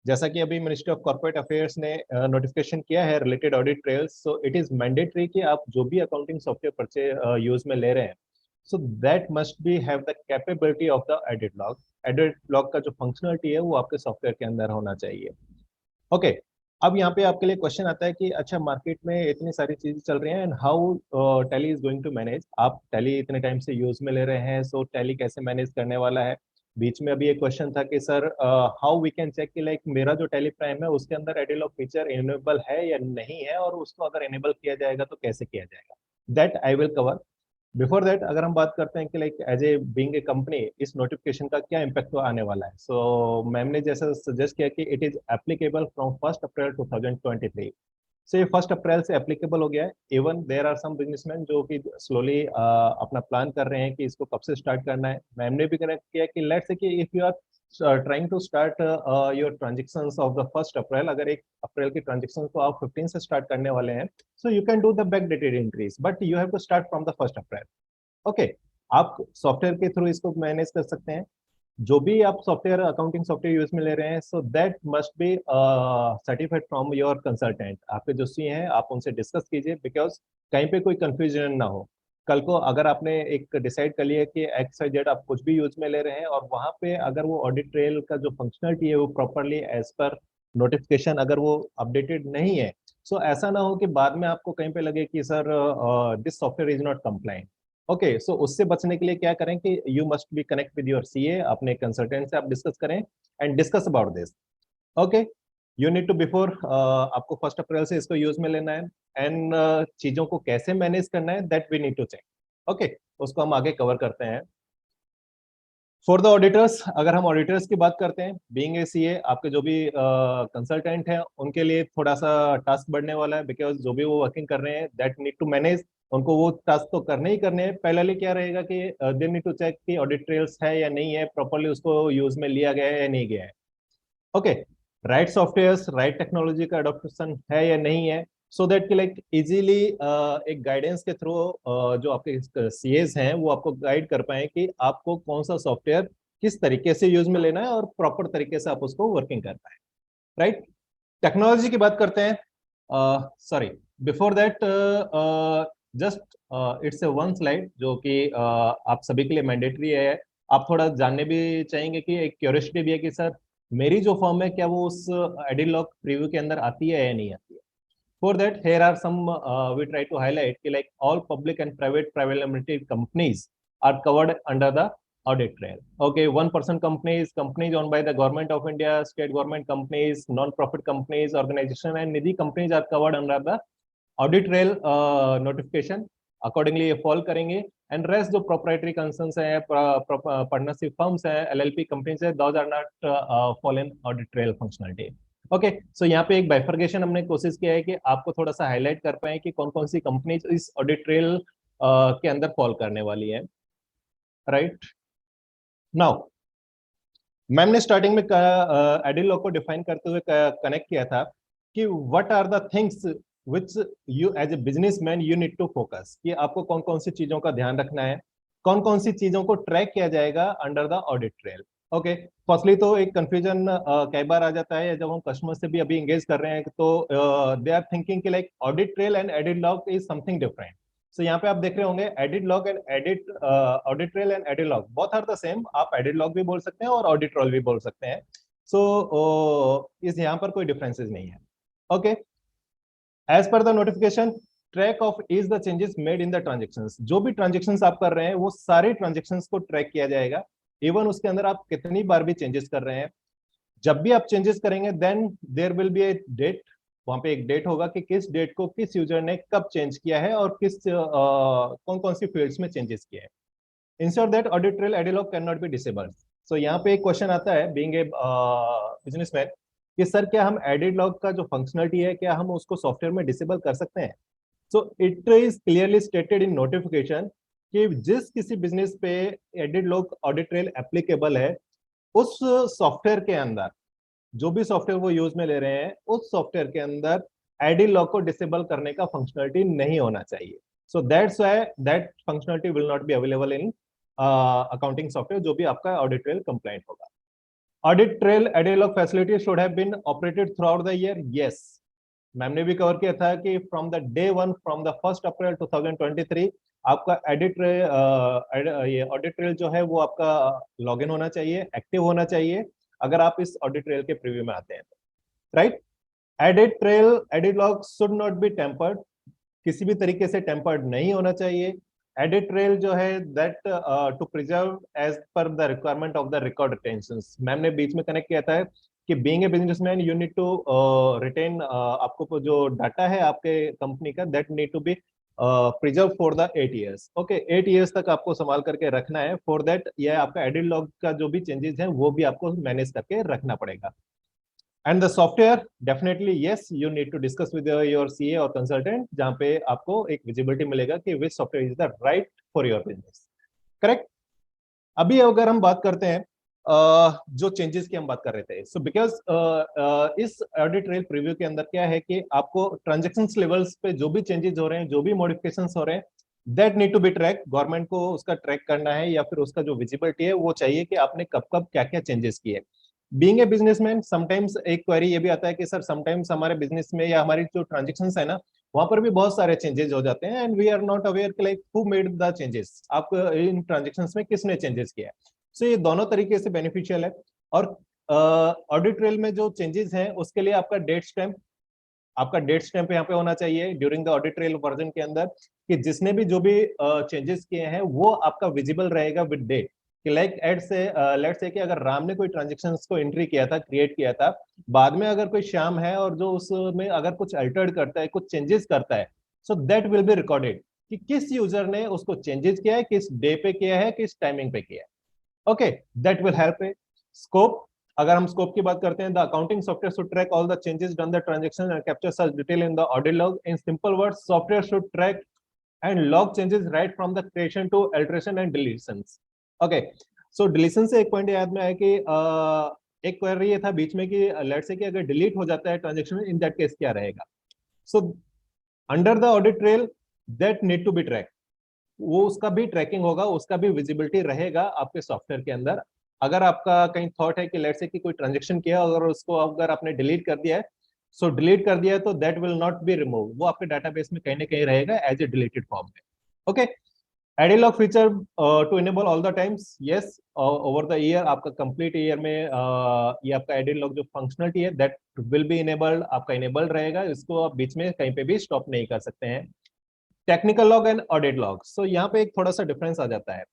जैसा कि अभी मिनिस्ट्री ऑफ कॉर्पोरेट अफेयर्स ने नोटिफिकेशन किया है related audit trails, so it is mandatory कि आप जो भी अकाउंटिंग सॉफ्टवेयर यूज में ले रहे हैं, so that must be have the capability of the edit log. Edit log का जो फंक्शनलिटी है वो आपके सॉफ्टवेयर के अंदर होना चाहिए. ओके, अब यहाँ पे आपके लिए क्वेश्चन आता है कि अच्छा मार्केट में इतनी सारी चीजें चल रही हैं and how Tally is going to manage. आप टैली इतने टाइम से यूज में ले रहे हैं, सो टैली कैसे मैनेज करने वाला है। बीच में अभी एक क्वेश्चन था कि sir how we can check कि लाइक मेरा जो टैली प्राइम है उसके अंदर एडिलॉग फीचर इनेबल है या नहीं है, और उसको अगर इनेबल किया जाएगा तो कैसे किया जाएगा, that I will cover. Before that अगर हम बात करते हैं कि like as a being a company इस नोटिफिकेशन का क्या इम्पैक्ट आने वाला है, सो मैम ने जैसा सजेस्ट किया कि it is applicable from 1 April 2023। So ये 1 अप्रैल से एप्लीकेबल हो गया है। Even there are some businessman जो कि स्लोली अपना प्लान कर रहे हैं कि इसको कब से स्टार्ट करना है। मैम ने भी कनेक्ट किया कि लेट्स से कि if you are trying to start your transactions of the 1 April, अगर 1 अप्रैल की ट्रांजेक्शन को आप 15 से स्टार्ट करने वाले हैं, so you can do the back dated increase, but you have to start from the 1 April. Okay, आप सॉफ्टवेयर के थ्रू इसको मैनेज कर सकते हैं। जो भी आप सॉफ्टवेयर अकाउंटिंग सॉफ्टवेयर यूज में ले रहे हैं, so that must be certified from your consultant. आपके जो सी हैं आप उनसे डिस्कस कीजिए, बिकॉज कहीं पे कोई कंफ्यूजन ना हो। कल को अगर आपने एक डिसाइड कर लिया कि एक्स वाई जेड आप कुछ भी यूज में ले रहे हैं और वहां पे अगर वो ऑडिट ट्रेल का जो फंक्शनलिटी है वो प्रॉपरली एज पर नोटिफिकेशन अगर वो अपडेटेड नहीं है, सो ऐसा ना हो कि बाद में आपको कहीं पे लगे कि sir this software is not compliant. Okay, so उससे बचने के लिए क्या करें कि you must be connect with your CA, अपने कंसल्टेंट से आप डिस्कस करें and discuss about this. Okay, you need to before आपको 1 अप्रैल से इसको यूज में लेना है एंड चीजों को कैसे मैनेज करना है that we need to check. Okay, उसको हम आगे कवर करते हैं। फॉर द ऑडिटर्स, अगर हम ऑडिटर्स की बात करते हैं, बीइंग ए सीए आपके जो भी कंसल्टेंट हैं उनके लिए थोड़ा सा टास्क बढ़ने वाला है, बिकॉज जो भी वो वर्किंग कर रहे हैं दैट नीड टू मैनेज, उनको वो टास्क तो करने ही करने हैं। पहले क्या रहेगा कि दे नीड टू चेक कि ऑडिट ट्रेल्स है या नहीं है, प्रॉपरली उसको यूज में लिया गया है या नहीं गया है। Okay, right software right technology का अडोप्शन है या नहीं है, सो दैट कि लाइक इजीली एक गाइडेंस के थ्रू जो आपके सीएस हैं वो आपको गाइड कर पाए कि आपको कौन सा सॉफ्टवेयर किस तरीके से यूज में लेना है और प्रॉपर तरीके से आप उसको वर्किंग कर पाए। राइट, टेक्नोलॉजी की बात करते हैं। Sorry, before that just it's a one slide जो कि आप सभी के लिए मैंडेटरी है। आप थोड़ा जानने भी चाहेंगे कि एक क्यूरियोसिटी भी है कि सर मेरी जो फॉर्म है क्या वो उस एडिलॉग प्रीव्यू के अंदर आती है या नहीं आती है। For that, here are some we try to highlight like all public and private limited companies are covered under the audit trail. Okay, 1% companies, companies owned by the government of India, state government companies, non-profit companies, organization and nidhi companies are covered under the audit trail notification. Accordingly, ये fall करेंगे and rest जो proprietary concerns है, partnership firms है, LLP companies है, those are not fall in audit trail functionality. Okay, so यहाँ पे एक बाइफर्गेशन हमने कोशिश किया है कि आपको थोड़ा सा हाईलाइट कर पाए कि कौन कौन सी कंपनीज इस ऑडिट ट्रेल के अंदर फॉल करने वाली है। राइट, नाउ मैम ने स्टार्टिंग में एडिलॉग को डिफाइन करते हुए कनेक्ट किया था कि what are the things which you as a businessman you need to focus, कि आपको कौन कौन सी चीजों का ध्यान रखना है, कौन कौन सी चीजों को ट्रैक किया जाएगा under the audit trail. Okay, firstly तो एक कंफ्यूजन कई बार आ जाता है जब हम कस्टमर से भी अभी एंगेज कर रहे हैं, तो दे आर थिंकिंग कि like audit trail and edit log is something different. So यहाँ पे आप देख रहे होंगे edit log and edit audit trail and edit log both are the same. आप एडिट लॉग भी बोल सकते हैं और ऑडिट ट्रेल भी बोल सकते हैं। सो इस यहाँ पर कोई डिफरेंसेस नहीं है। Okay, as per the notification track of is the changes made in the transactions. जो भी ट्रांजेक्शंस आप कर रहे हैं वो सारे ट्रांजेक्शंस को ट्रैक किया जाएगा, इवन उसके अंदर आप कितनी बार भी चेंजेस कर रहे हैं। जब भी आप चेंजेस करेंगे then there will be a date, वहां पे एक डेट होगा कि किस डेट को किस यूजर ने कब चेंज किया है और किस कौन कौन सी फील्ड्स में चेंजेस किया है। Ensure that audit trail edit log can not be disabled. So यहाँ पे एक क्वेश्चन आता है बीइंग ए बिजनेसमैन कि सर क्या हम एडिट लॉग का जो फंक्शनलिटी है क्या हम उसको सॉफ्टवेयर में डिसेबल कर सकते हैं। So it is clearly stated in notification कि जिस किसी बिजनेस पे edit log audit trail applicable है उस सॉफ्टवेयर के अंदर, जो भी सॉफ्टवेयर वो यूज में ले रहे हैं उस सॉफ्टवेयर के अंदर एडिट लॉग को डिसेबल करने का फंक्शनलिटी नहीं होना चाहिए। So that's why that functionality will not be available in accounting software जो भी आपका ऑडिट ट्रेल कंप्लाइंट होगा। Audit trail edit log facility should have been operated throughout the year. Yes, ma'am ने भी कवर किया था कि from the day one from the 1 April 2023 आपका एडिट ये ऑडिट ट्रेल जो है वो आपका लॉगिन होना चाहिए, एक्टिव होना चाहिए अगर आप इस ऑडिट ट्रेल के प्रीव्यू में आते हैं। Right, edit log should not be tempered, किसी भी तरीके से टेम्पर्ड नहीं होना चाहिए। एडिट ट्रेल जो है that to preserve as per the requirement of the record retentions. Ma'am ने बीच में कनेक्ट किया था कि being a businessman you need to retain, आपको जो डाटा है आपके कंपनी का that need to be preserve for the 8 years। Okay, 8 years तक आपको संभाल करके रखना है। फॉर दैट यह आपका एडिट लॉग का जो भी चेंजेस हैं वो भी आपको मैनेज करके रखना पड़ेगा। And the software definitely yes you need to discuss with your CA और कंसल्टेंट, जहां पे आपको एक विजिबिलिटी मिलेगा कि which software is the right for your business. Correct. अभी अगर हम बात करते हैं जो चेंजेस की हम बात कर रहे थे, सो बिकॉज इस ऑडिट ट्रेल प्रीव्यू के अंदर क्या है कि आपको ट्रांजेक्शन लेवल्स पे जो भी चेंजेस हो रहे हैं, जो भी मॉडिफिकेशंस हो रहे हैं, that need to be track. Government को उसका ट्रैक करना है या फिर उसका जो विजिबिलिटी है वो चाहिए कि आपने कब कब क्या क्या चेंजेस किए। बीइंग ए बिजनेसमैन समटाइम्स एक क्वेरी ये भी आता है कि सर समटाइम्स हमारे बिजनेस में या हमारी जो ट्रांजेक्शन्स है ना वहां पर भी बहुत सारे चेंजेस हो जाते हैं and we are not aware कि like who made the changes, आप इन ट्रांजेक्शन्स में किसने चेंजेस किया है। सो ये दोनों तरीके से बेनिफिशियल है। और ऑडिट ट्रेल में जो चेंजेस हैं उसके लिए आपका डेट स्टैंप यहाँ पे होना चाहिए during the audit trail version के अंदर, कि जिसने भी जो भी चेंजेस किए हैं वो आपका विजिबल रहेगा विद डेट। कि लाइक लेट्स से कि अगर राम ने कोई ट्रांजेक्शन्स को एंट्री किया था, क्रिएट किया था, बाद में अगर कोई श्याम है और जो उसमें अगर कुछ अल्टर्ड करता है, कुछ चेंजेस करता है, so that will be recorded कि किस यूजर ने उसको चेंजेस किया है, किस डे पे किया है, किस टाइमिंग पे किया है। ओके, दैट विल हेल्प है। स्कोप, अगर हम स्कोप की बात करते हैं, the accounting software should track all the changes done the transaction and capture such detail in the audit log. In simple words, software should track and log changes right from the creation to alteration and deletions. Okay, so deletion से एक पॉइंट याद में आया कि एक क्वेरी ये था बीच में कि लेट्स से कि अगर डिलीट हो जाता है ट्रांजैक्शन, इन दैट केस क्या रहेगा। So under the audit trail that need to be track, वो उसका भी ट्रैकिंग होगा, उसका भी विजिबिलिटी रहेगा आपके सॉफ्टवेयर के अंदर। अगर आपका कहीं थॉट है कि लेट्स से कि कोई ट्रांजैक्शन किया अगर उसको अगर आपने डिलीट कर दिया है, सो डिलीट कर दिया है तो that will not be remove, वो आपके डाटाबेस में कहीं ना कहीं रहेगा एज ए डिलीटेड फॉर्म में। Okay, edit log feature to enable all the times, yes over the year, आपका कंप्लीट ईयर में ये आपका एडिट लॉग जो फंक्शनलिटी है दैट विल बी इनेबल्ड, आपका इनेबल्ड रहेगा, इसको आप बीच में कहीं पे भी स्टॉप नहीं कर सकते हैं। Technical log and audit log, so यहाँ पे एक थोड़ा सा डिफरेंस आ जाता है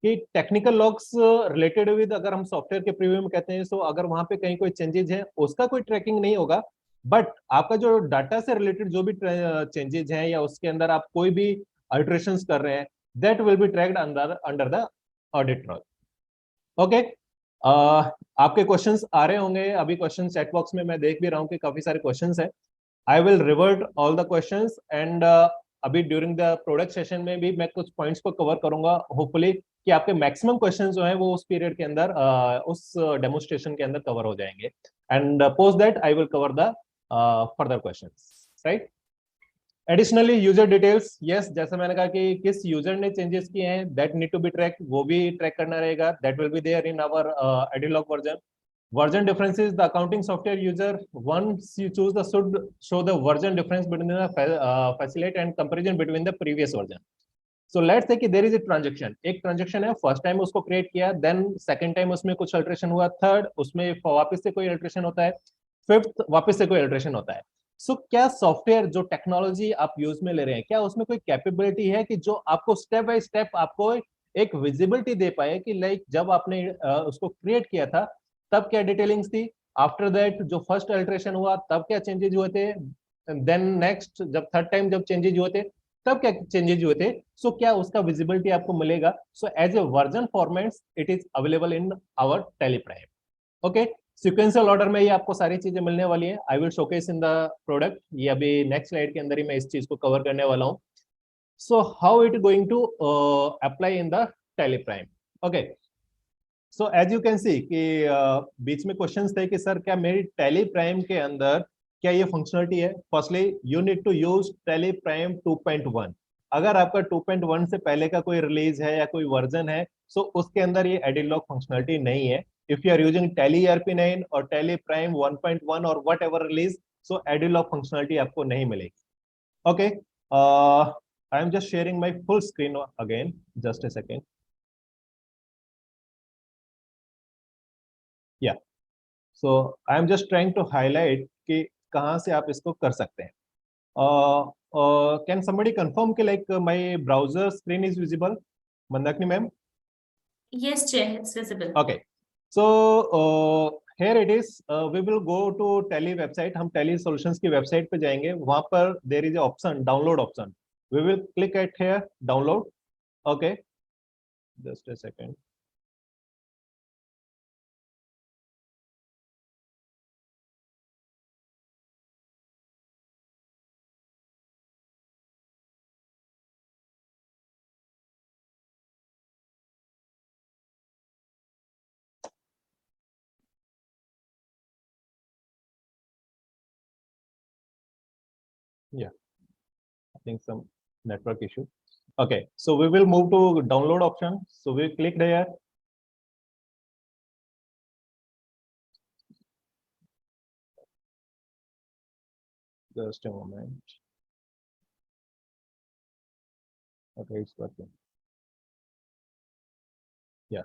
कि टेक्निकल लॉग्स रिलेटेड विद अगर हम सॉफ्टवेयर के प्रीव्यू में कहते हैं, सो अगर वहां पे कहीं कोई चेंजेस है उसका कोई ट्रैकिंग नहीं होगा, बट आपका जो डाटा से रिलेटेड जो भी चेंजेस हैं या उसके अंदर आप कोई भी अल्टरेशंस कर रहे हैं, that will be tracked under the audit log. Okay, आपके क्वेश्चंस आ रहे होंगे अभी, क्वेश्चन चैट बॉक्स में मैं देख भी रहा हूँ कि काफी सारे क्वेश्चंस हैं। I will revert all the questions and अभी ड्यूरिंग द प्रोडक्ट सेशन में भी मैं कुछ पॉइंट्स को कवर करूंगा, होपफुली कि आपके मैक्सिमम क्वेश्चंस जो हैं वो उस पीरियड के अंदर उस डेमोन्स्ट्रेशन के अंदर कवर हो जाएंगे and post that I will cover the further questions, right. Additionally user details, yes, जैसे मैंने कहा कि किस यूजर ने चेंजेस किए हैं that need to be track, वो भी ट्रैक करना रहेगा, that will be there in our edit log version. Version differences, the accounting software user once you choose the should show the version difference between the facilitate and comparison between the previous version. So let's say कि there is a transaction, एक transaction है, फर्स्ट टाइम उसको क्रिएट किया, देन सेकंड टाइम उसमें कुछ अल्टरेशन हुआ, थर्ड उसमें वापस से कोई अल्टरेशन होता है, फिफ्थ वापस से कोई अल्टरेशन होता है। सो क्या सॉफ्टवेयर जो टेक्नोलॉजी आप यूज में ले रहे हैं, क्या उसमें कोई कैपेबिलिटी है कि जो आपको स्टेप बाय स्टेप आपको एक विजिबिलिटी दे पाए कि लाइक जब आपने उसको क्रिएट किया था तब क्या डिटेलिंग्स थी, आफ्टर दैट जो फर्स्ट अल्टरेशन हुआ तब क्या चेंजेस हुए थे, देन नेक्स्ट जब थर्ड टाइम जब चेंजेस हुए थे तब क्या चेंजेस हुए थे। सो क्या उसका विजिबिलिटी आपको मिलेगा। So as a version formats it is available in our Tally Prime. Okay, sequential order में ये आपको सारी चीजें मिलने वाली है, I will showcase in the product, ये अभी नेक्स्ट स्लाइड के अंदर ही मैं इस चीज को कवर करने वाला हूँ। So how it going to apply in the Tally Prime. Okay, so as you can see कि बीच में क्वेश्चंस थे कि सर क्या मेरी टेली प्राइम के अंदर क्या ये फंक्शनलिटी है। Firstly you need to use Tally Prime 2.1, अगर आपका 2.1 से पहले का कोई रिलीज है या कोई वर्जन है, सो उसके अंदर ये एडिट लॉग फंक्शनलिटी नहीं है। If you are using Tally ERP9 और टेली प्राइम 1.1 और whatever release, so edit log functionality आपको नहीं मिलेगी। Okay, I am just sharing my full screen again, just a second. Yeah, so I am just trying to highlight कि कहाँ से आप इसको कर सकते हैं. Can somebody confirm कि like my browser screen is visible? Mandakini ma'am? Yes, Chair, it's visible. Okay. So here it is. We will go to Tally website. हम Tally Solutions की website पे जाएंगे. वहाँ पर there is a option, download option. We will click at here, download. Okay. Just a second. Yeah, I think some network issue. Okay, so we will move to download option. So we click there. Just a moment. Okay, it's working. Yeah.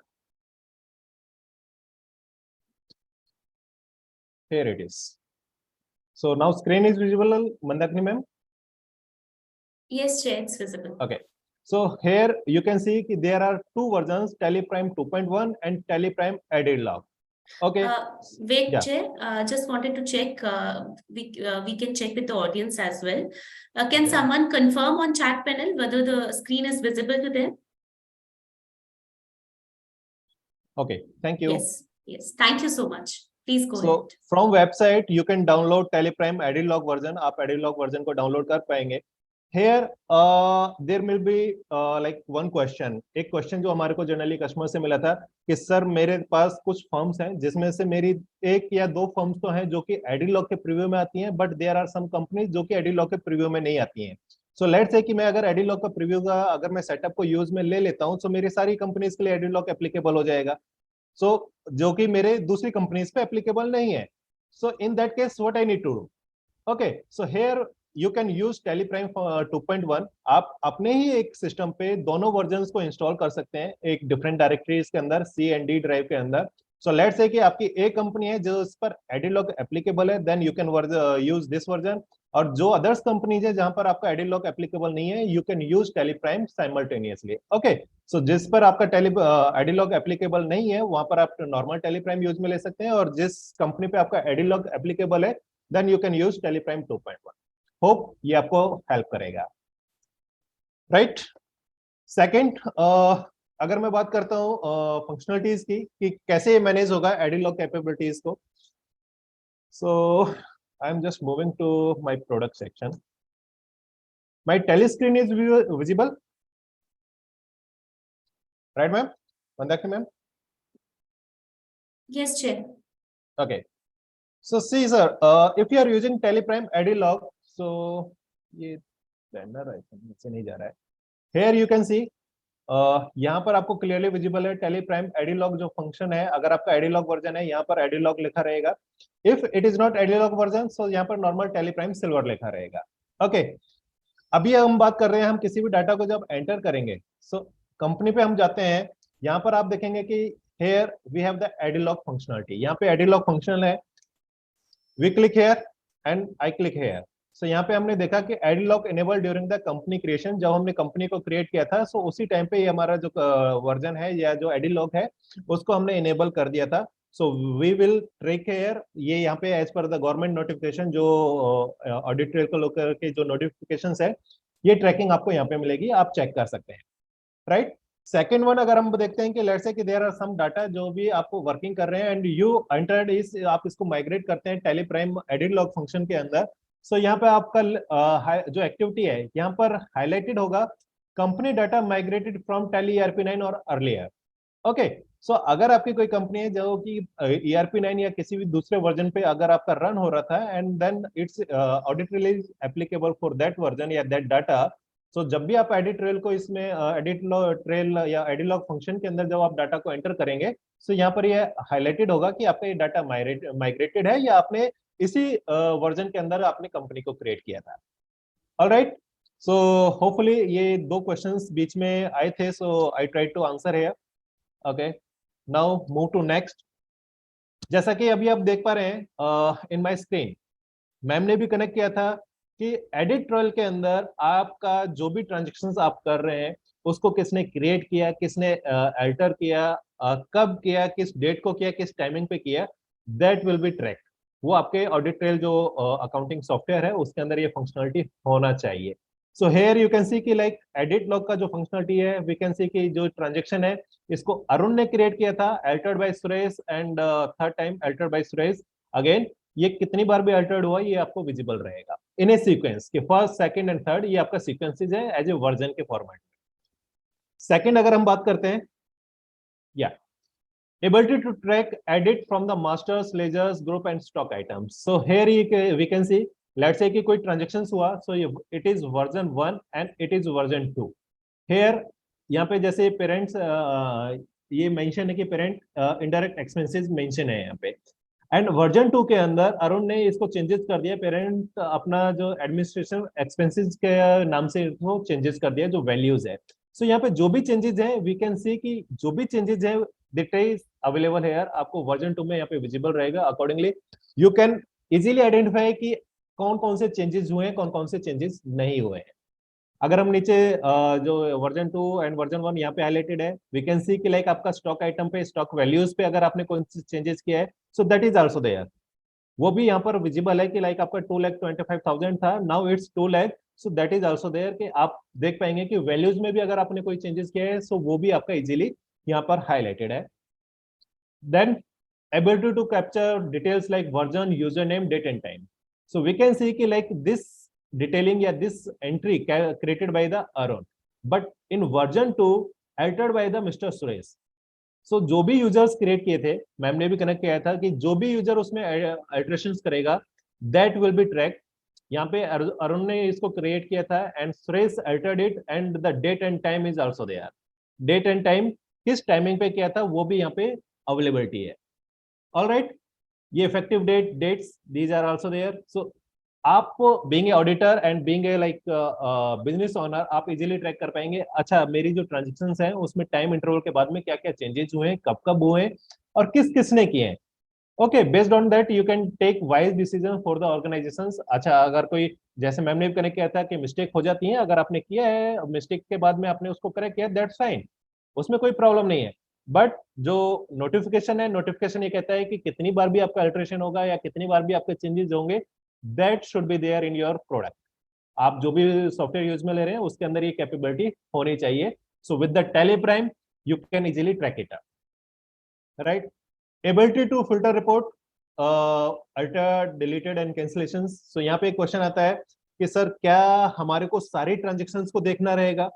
Here it is. So now screen is visible, Mandakini ma'am? Yes, Chair, it's visible. Okay. So here you can see there are two versions, Tally Prime 2.1 and Tally Prime Added Log. Okay. Wait, Yeah. Chair, just wanted to check. We can check with the audience as well. Can someone confirm on chat panel whether the screen is visible to them? Okay, thank you. Yes, yes. Thank you so much. Please go So ahead. from website you can download Tally Prime Added Log version. आप Added Log version को download कर पाएंगे. Here there will be like one question. एक question जो हमारे को जनरली कस्टमर से मिला था कि सर मेरे पास कुछ फर्म्स हैं जिसमें से मेरी एक या दो फर्म्स तो हैं जो कि एडी लॉग के प्रीव्यू में आती हैं, but there are some companies जो कि एडी लॉग के प्रीव्यू में नहीं आती हैं. सो लेट्स से कि मैं अगर एडी लॉग का प्रीव्यू का अगर मैं सेटअप को यूज में ले लेता हूं तो मेरी सारी कंपनीज के लिए एडी लॉग एप्लीकेबल हो जाएगा. सो जो कि मेरे दूसरी कंपनीज पे एप्लीकेबल नहीं है. So in that case what I need to do? Okay, so here you can use Tally Prime 2.1. आप अपने ही एक सिस्टम पे दोनों वर्जन्स को इंस्टॉल कर सकते हैं एक डिफरेंट डायरेक्टरीज के अंदर, सी एंड डी ड्राइव के अंदर. सो लेट्स से कि आपकी एक कंपनी है जो इस पर एडिट लॉग एप्लीकेबल है, then you can use this version. और जो अदर्स कंपनीज है जहां पर आपका एडिट लॉग एप्लीकेबल नहीं है, you can use Tally Prime simultaneously. Okay, so जिस पर आपका एडिट लॉग एप्लीकेबल नहीं है वहां पर आप नॉर्मल Tally Prime यूज में ले सकते हैं, और जिस कंपनी पे आपका एडिट लॉग एप्लीकेबल है then you can use Tally Prime 2.1. Hope ये आपको हेल्प करेगा. राइट. सेकंड, अगर मैं बात करता हूं फंक्शनलिटीज की कि कैसे मैनेज होगा एडिट लॉग कैपेबिलिटीज को. So I am just moving to my product section. My Tally screen is visible, right ma'am? Mandakini ma'am? Yes, Chair. Okay. So see sir, if you are using Tally Prime Edit Log, so ये banner ऐसे नहीं जा रहा है. Here you can see, यहाँ पर आपको क्लियरली विजिबल है Tally Prime Edit Log जो फंक्शन है. अगर आपका Edit Log वर्जन है यहाँ पर Edit Log लिखा रहेगा. If it is not Edit Log version, so यहाँ पर नॉर्मल Tally Prime Silver लिखा रहेगा. ओके, अभी हम बात कर रहे हैं हम किसी भी डाटा को जब एंटर करेंगे. सो कंपनी पे हम जाते हैं, यहाँ पर आप देखेंगे कि here we have the Edit Log functionality. यहाँ पे Edit Log फंक्शनल है. We click here and I click here. So यहाँ पे हमने देखा कि Edit Log enable during the company creation. जब हमने कंपनी को क्रिएट किया था, so उसी टाइम पे ये हमारा जो वर्जन है या जो Edit Log है उसको हमने इनेबल कर दिया था. So we will track here. ये यहाँ पे as per the government notification जो ऑडिट ट्रेल को लेकर के जो नोटिफिकेशंस है, ये ट्रैकिंग आपको यहाँ पे मिलेगी, आप चेक कर सकते हैं. राइट. सेकेंड वन, अगर हम देखते हैं कि लेट्स से कि देयर आर सम डाटा जो भी आपको वर्किंग कर रहे हैं एंड यू एंटर्ड इस, आप इसको माइग्रेट करते हैं Tally Prime Edit Log function के अंदर. सो यहाँ पे आपका जो एक्टिविटी है यहाँ पर हाईलाइटेड होगा company data migrated from Tally ERP9 और अर्लियर. ओके, सो अगर आपकी कोई कंपनी है जो कि ERP9 या किसी भी दूसरे वर्जन पे अगर आपका रन हो रहा था and then it's audit release applicable for that version या दैट डाटा. सो जब भी आप एडिट ट्रेल को इसमें एडिट ट्रेल या एडिट लॉग फंक्शन के अंदर जब आप डाटा को एंटर करेंगे, सो यहाँ पर ये हाईलाइटेड होगा कि आपका ये डाटा माइग्रेटेड है या आपने इसी वर्जन के अंदर आपने कंपनी को क्रिएट किया था. ऑलराइट, सो होपफुली ये दो क्वेश्चंस बीच में आए थे, so I try to answer here. Okay, now move to next. जैसा कि अभी आप देख पा रहे हैं इन माय स्क्रीन, मैम ने भी कनेक्ट किया था कि एडिट ट्रेल के अंदर आपका जो भी ट्रांजेक्शन्स आप कर रहे हैं उसको किसने क्रिएट किया, किसने अल्टर किया, कब किया, किस डेट को किया, किस टाइमिंग पे किया, दैट विल बी ट्रैक। वो आपके ऑडिट ट्रेल जो अकाउंटिंग सॉफ्टवेयर है उसके अंदर ये फंक्शनलिटी होना चाहिए। So here you can see कि लाइक एडिट लॉग का जो फंक्शनलिटी है, वी कैन सी कि जो ट्रांजेक्शन है इसको अरुण ने क्रिएट किया था, altered by Suresh, and third time altered by Suresh again. ये कितनी बार भी अल्टर्ड हुआ ये आपको विजिबल रहेगा इन ए सीक्वेंस कि फर्स्ट, सेकंड एंड थर्ड, ये आपका सीक्वेंसेज है एज ए वर्जन के फॉर्मेट में। सेकंड अगर हम बात करते हैं, या ability to track edit from the masters, ledgers, group and stock items. So here we can see, let's say कि कोई transactions हुआ, so it is version 1 and it is version 2. Here यहाँ पे जैसे पेरेंट्स ये मेंशन है कि पेरेंट इनडायरेक्ट एक्सपेंसेस मेंशन है यहाँ पे, एंड वर्जन 2 के अंदर अरुण ने इसको चेंजेस कर दिया, पेरेंट अपना जो एडमिनिस्ट्रेशन एक्सपेंसेस के नाम से इसको चेंजेस कर दिया जो वैल्यूज है। सो यहाँ पे जो भी चेंजेस है वी कैन सी कि जो भी चेंजेस है डिटेल्स अवेलेबल है यार, आपको वर्जन 2 में यहाँ पे विजिबल रहेगा। Accordingly you can easily identify कि कौन कौन से चेंजेस हुए हैं, कौन कौन से चेंजेस नहीं हुए हैं। अगर हम नीचे जो वर्जन 2 एंड वर्जन 1 यहाँ पे हाईलाइटेड है, वी कैन सी कि लाइक आपका स्टॉक आइटम पे, स्टॉक वैल्यूज पे अगर आपने कोई चेंजेस किया है, so that is also there, वो भी यहाँ पर विजिबल है कि लाइक आपका 2,25,000 था, now it's 2 lakh. So that is also there कि आप देख पाएंगे कि वैल्यूज में भी अगर आपने कोई चेंजेस किया है सो वो भी आपका इजीली यहाँ पर हाईलाइटेड है। Then ability to capture details like version, username, date and time. So we can see कि like this detailing या this entry created by the Arun, but in version 2 altered by the Mr. Suresh. So जो भी यूजर्स क्रिएट किए थे, मैम ने भी कनेक्ट किया था कि जो भी यूजर उसमें अल्टरेशंस करेगा दैट विल बी ट्रैक। यहाँ पे अरुण ने इसको क्रिएट किया था and Suresh altered it and the date and time is also there. Date and time किस टाइमिंग पे किया था वो भी यहाँ पे अवेलेबिलिटी है। ऑल राइट, ये effective dates these are also there. So आप being a auditor and being a like business owner आप इजीली ट्रैक कर पाएंगे, अच्छा मेरी जो ट्रांजेक्शंस हैं उसमें टाइम इंटरवल के बाद में क्या क्या चेंजेस हुए हैं, कब कब हुए हैं और किस किसने किए हैं। Okay, based on that you can take wise decision for the organizations. अच्छा अगर कोई, जैसे मैम ने भी कनेक्ट किया था कि मिस्टेक हो जाती है, अगर आपने किया है मिस्टेक के बाद में आपने उसको करेक्ट किया दैट्स फाइन, उसमें कोई प्रॉब्लम नहीं है। बट जो नोटिफिकेशन है, नोटिफिकेशन ये कहता है कि कितनी बार भी आपका अल्टरेशन होगा या कितनी बार भी आपके चेंजेस होंगे, that should be there in your product. आप जो भी सॉफ्टवेयर यूज में ले रहे हैं उसके अंदर ये कैपेबिलिटी होनी चाहिए। So with the Tally Prime you can easily track it up, right. Ability to filter report alter, deleted and cancellations. So यहाँ पे एक क्वेश्चन आता है कि सर क्या हमारे को सारी ट्रांजेक्शन्स को देखना रहेगा।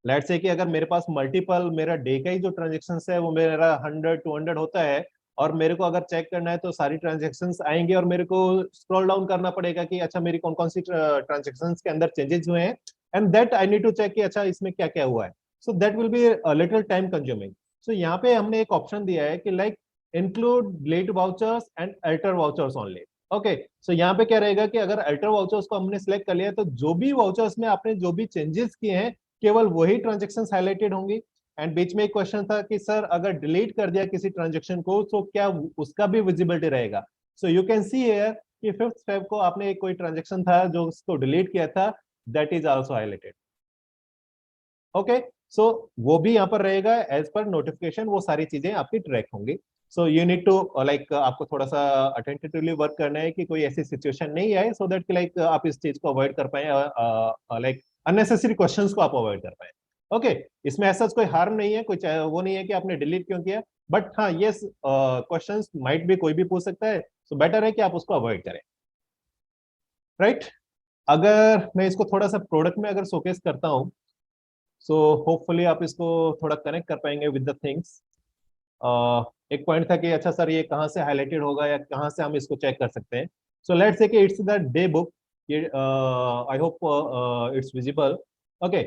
लेट्स से कि अगर मेरे पास मल्टीपल, मेरा डे का ही जो ट्रांजेक्शन्स है वो मेरा 100-200 होता है और मेरे को अगर चेक करना है तो सारी ट्रांजेक्शन्स आएंगे और मेरे को स्क्रॉल डाउन करना पड़ेगा कि अच्छा मेरी कौन कौन सी ट्रांजेक्शन्स के अंदर चेंजेस हुए हैं, and that I need to check कि अच्छा इसमें क्या क्या हुआ है। So that will be little time consuming. So यहाँ पे हमने एक ऑप्शन दिया है कि like include delete vouchers and alter vouchers only. Okay, so यहाँ पे क्या रहेगा कि अगर अल्टर वाउचर्स को हमने सिलेक्ट कर लिया तो जो भी वाउचर्स में आपने जो भी चेंजेस किए हैं केवल वही ट्रांजेक्शन्स हाईलाइटेड होंगी। एंड बीच में एक क्वेश्चन था कि सर अगर डिलीट कर दिया किसी ट्रांजेक्शन को तो क्या उसका भी विजिबिलिटी रहेगा। सो यू कैन सी हियर कि 5th Feb को आपने कोई ट्रांजेक्शन था जो उसको डिलीट किया था, that is also highlighted. Okay, so वो भी यहाँ पर रहेगा एज पर नोटिफिकेशन, वो सारी चीजें आपकी ट्रैक होंगी। So you need to like आपको थोड़ा सा अटेंटिवली वर्क करना है कि कोई ऐसी सिचुएशन नहीं आए, सो दैट लाइक आप इस चीज को अवॉइड कर पाए, लाइक अननेसेसरी क्वेश्चंस को आप अवॉइड कर पाए। ओके, इसमें ऐसा कोई हार्म नहीं है, कोई वो नहीं है कि आपने डिलीट क्यों किया, बट हाँ यस क्वेश्चंस माइट भी कोई भी पूछ सकता है, सो बेटर है कि आप उसको अवॉइड करें, राइट। अगर मैं इसको थोड़ा सा प्रोडक्ट में अगर शोकेस करता हूँ सो होपफुली आप इसको थोड़ा कनेक्ट कर पाएंगे विद द थिंग्स। एक पॉइंट था कि अच्छा सर ये कहाँ से हाईलाइटेड होगा या कहाँ से हम इसको चेक कर सकते हैं। सो लेट्स से कि it's the day book, I hope it's visible. Okay,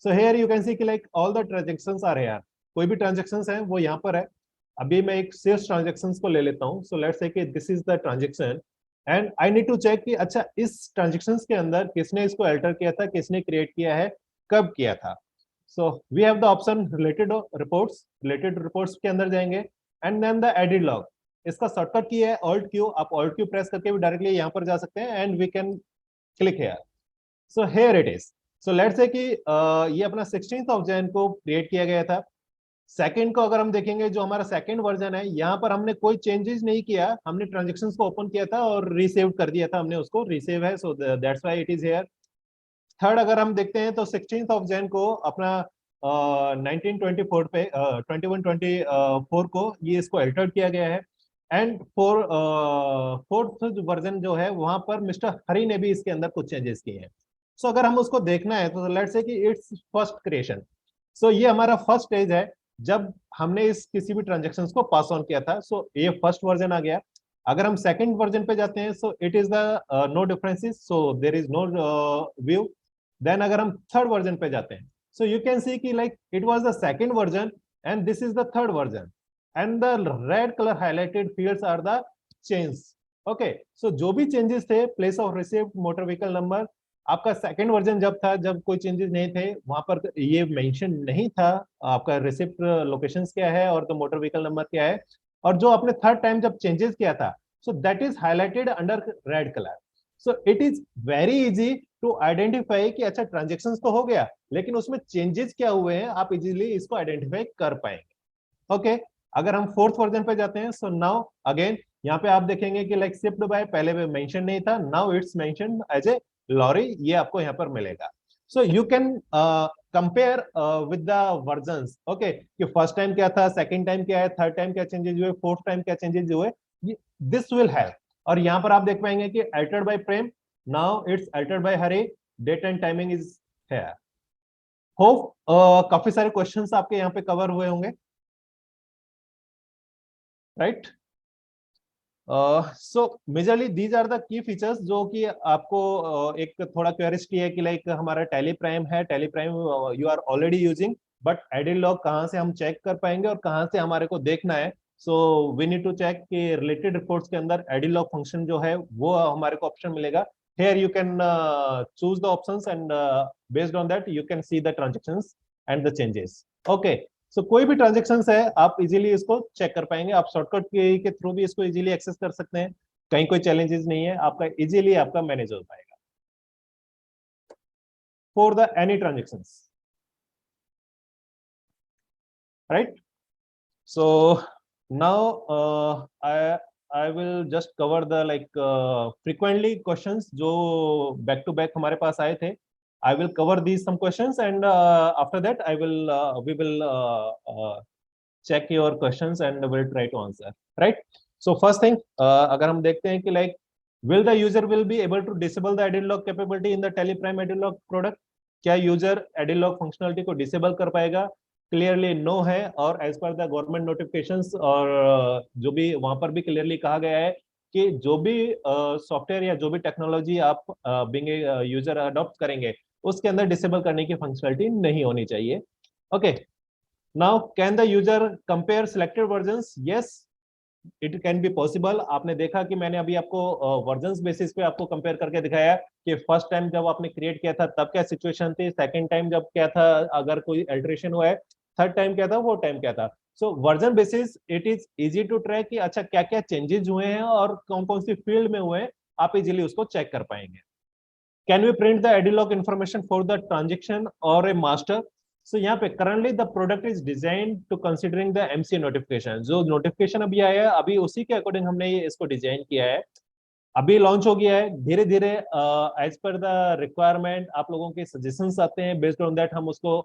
so here you can see कि like all the transactions are here, कोई भी ट्रांजेक्शंस है वो यहाँ पर है। अभी मैं एक सेल्स ट्रांजेक्शंस को ले लेता हूँ। सो let's say that this is the transaction and I need to check कि अच्छा इस ट्रांजेक्शंस के अंदर किसने इसको अल्टर किया था, किसने क्रिएट किया है, कब किया था। So we have the option related reports, related reports के अंदर जाएंगे and then the edit log. इसका शॉर्टकट की है ऑल्ट क्यू, आप ऑल्ट क्यू प्रेस करके भी डायरेक्टली यहाँ पर जा सकते हैं and we can click here. So here it is. So let's say कि ये अपना 16th ऑफ जैन को क्रिएट किया गया था। सेकंड को अगर हम देखेंगे, जो हमारा सेकंड वर्जन है, यहाँ पर हमने कोई चेंजेस नहीं किया, हमने ट्रांजेक्शन्स को ओपन किया था और रिसेव कर दिया था, हमने उसको रिसेव है, सो that's why it is here. Third अगर हम देखते हैं तो 16th ऑफ जैन को अपना 1924 पे 2124 को ये इसको अल्टर्ड किया गया है। एंड फोर्थ वर्जन जो है वहां पर मिस्टर हरी ने भी इसके अंदर कुछ चेंजेस किए हैं। सो अगर हम उसको देखना है तो लेट्स से कि इट्स फर्स्ट क्रिएशन। सो ये हमारा फर्स्ट स्टेज है जब हमने इस किसी भी ट्रांजेक्शन को पास ऑन किया था। सो ये फर्स्ट वर्जन आ गया। अगर हम सेकंड वर्जन पे जाते हैं so it is the no differences, so there is no view. Then अगर हम थर्ड वर्जन पे जाते हैं सो यू कैन सी कि like it was the second version and this is the third version and the red colour highlighted fields are the change. Okay, so जो भी चेंजेस थे, place of received motor vehicle number, आपका सेकंड वर्जन जब था, जब कोई चेंजेस नहीं थे, वहां पर ये मेंशन नहीं था आपका रिसिप्ट लोकेशंस क्या है और द मोटर व्हीकल नंबर क्या है। और जो आपने थर्ड टाइम जब चेंजेस किया था so that is highlighted under red colour. So it is very easy to identify कि अच्छा ट्रांजेक्शन्स तो हो गया लेकिन उसमें चेंजेस क्या हुए हैं, आप इजीली इसको आइडेंटिफाई कर पाएंगे। ओके, अगर हम फोर्थ वर्जन पे जाते हैं सो नाउ अगेन यहाँ पे आप देखेंगे कि लाइक शिफ्ट बाय पहले भी मेंशन नहीं था, now it's mention as a lorry, ये आपको यहाँ पर मिलेगा। So you can compare with the versions. Okay, कि फर्स्ट टाइम क्या था, सेकंड टाइम क्या है, थर्ड टाइम क्या चेंजेस हुए, फोर्थ टाइम क्या चेंजेस हुए, दिस विल हेल्प। और यहाँ पर आप देख पाएंगे कि altered by Prem, now it's altered by Hari, date and timing is here. Hope काफी सारे क्वेश्चंस आपके यहाँ पे कवर हुए होंगे, right? So majorly these are the key features जो कि आपको एक थोड़ा क्यूरियोसिटी है कि लाइक हमारा टैली प्राइम है, Tally Prime you are already using, but edit log कहाँ से हम चेक कर पाएंगे और कहाँ से हमारे को देखना है। So we need to check कि रिलेटेड रिपोर्ट्स के अंदर एडिट लॉग फंक्शन जो है वो हमारे को ऑप्शन मिलेगा। here you can choose the options and based on that you can see the transactions and the changes. okay, so कोई भी ट्रांजेक्शंस है आप इजीली इसको चेक कर पाएंगे, आप शॉर्टकट के थ्रू भी इसको इजीली एक्सेस कर सकते हैं, कहीं कोई चैलेंजेस नहीं है, आपका इजीली आपका मैनेज हो पाएगा for the any transactions, right? So now I will just cover the like frequently questions जो back to back हमारे पास आए थे. I will cover these some questions and after that I will we will check your questions and will try to answer. Right? So first thing अगर हम देखते हैं कि like will the user will be able to disable the edit log capability in the Teleprime edit log product? क्या user edit log functionality को disable कर पाएगा? क्लियरली नो है, और as per the government notifications और जो भी वहां पर भी क्लियरली कहा गया है कि जो भी सॉफ्टवेयर या जो भी टेक्नोलॉजी आप बिंग यूजर अडॉप्ट करेंगे उसके अंदर डिसेबल करने की फंक्शनलिटी नहीं होनी चाहिए. Okay, now can the user compare selected versions? Yes, it can be possible. आपने देखा कि मैंने अभी आपको वर्जन्स बेसिस पे आपको कंपेयर करके दिखाया कि फर्स्ट टाइम जब आपने क्रिएट किया था तब क्या सिचुएशन थी, सेकंड टाइम जब क्या था, अगर कोई अल्टरेशन हुआ है, थर्ड टाइम क्या था, वो टाइम क्या था. So version basis it is easy to track कि अच्छा क्या क्या चेंजेस हुए हैं और कौन कौन सी फील्ड में हुए हैं, आप इजीली उसको चेक कर पाएंगे. Can we print the edit log information for the transaction और ए मास्टर? सो यहाँ पे currently the product is design to considering the MC notification. जो नोटिफिकेशन अभी आया है अभी उसी के अकॉर्डिंग हमने इसको डिजाइन किया है. अभी लॉन्च हो गया है, धीरे धीरे एज पर द रिक्वायरमेंट आप लोगों के सजेशंस आते हैं, बेस्ड ऑन दैट हम उसको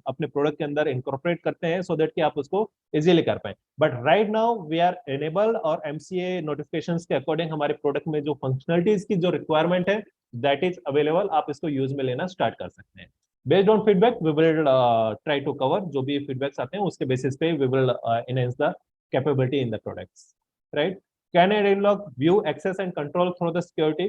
अपने प्रोडक्ट के अंदर इनकॉर्पोरेट करते हैं सो दैट कि आप उसको इजीली कर पाए. But right now we are enabled और एमसीए नोटिफिकेशंस के अकॉर्डिंग हमारे प्रोडक्ट में जो फंक्शनलिटीज की जो रिक्वायरमेंट है दैट इज अवेलेबल, आप इसको यूज में लेना स्टार्ट कर सकते हैं. Based on feedback we will try to cover, जो भी फीडबैक्स आते हैं उसके बेसिस पे we will enhance the capability in the products, right? Can edit log view, access and control through the security?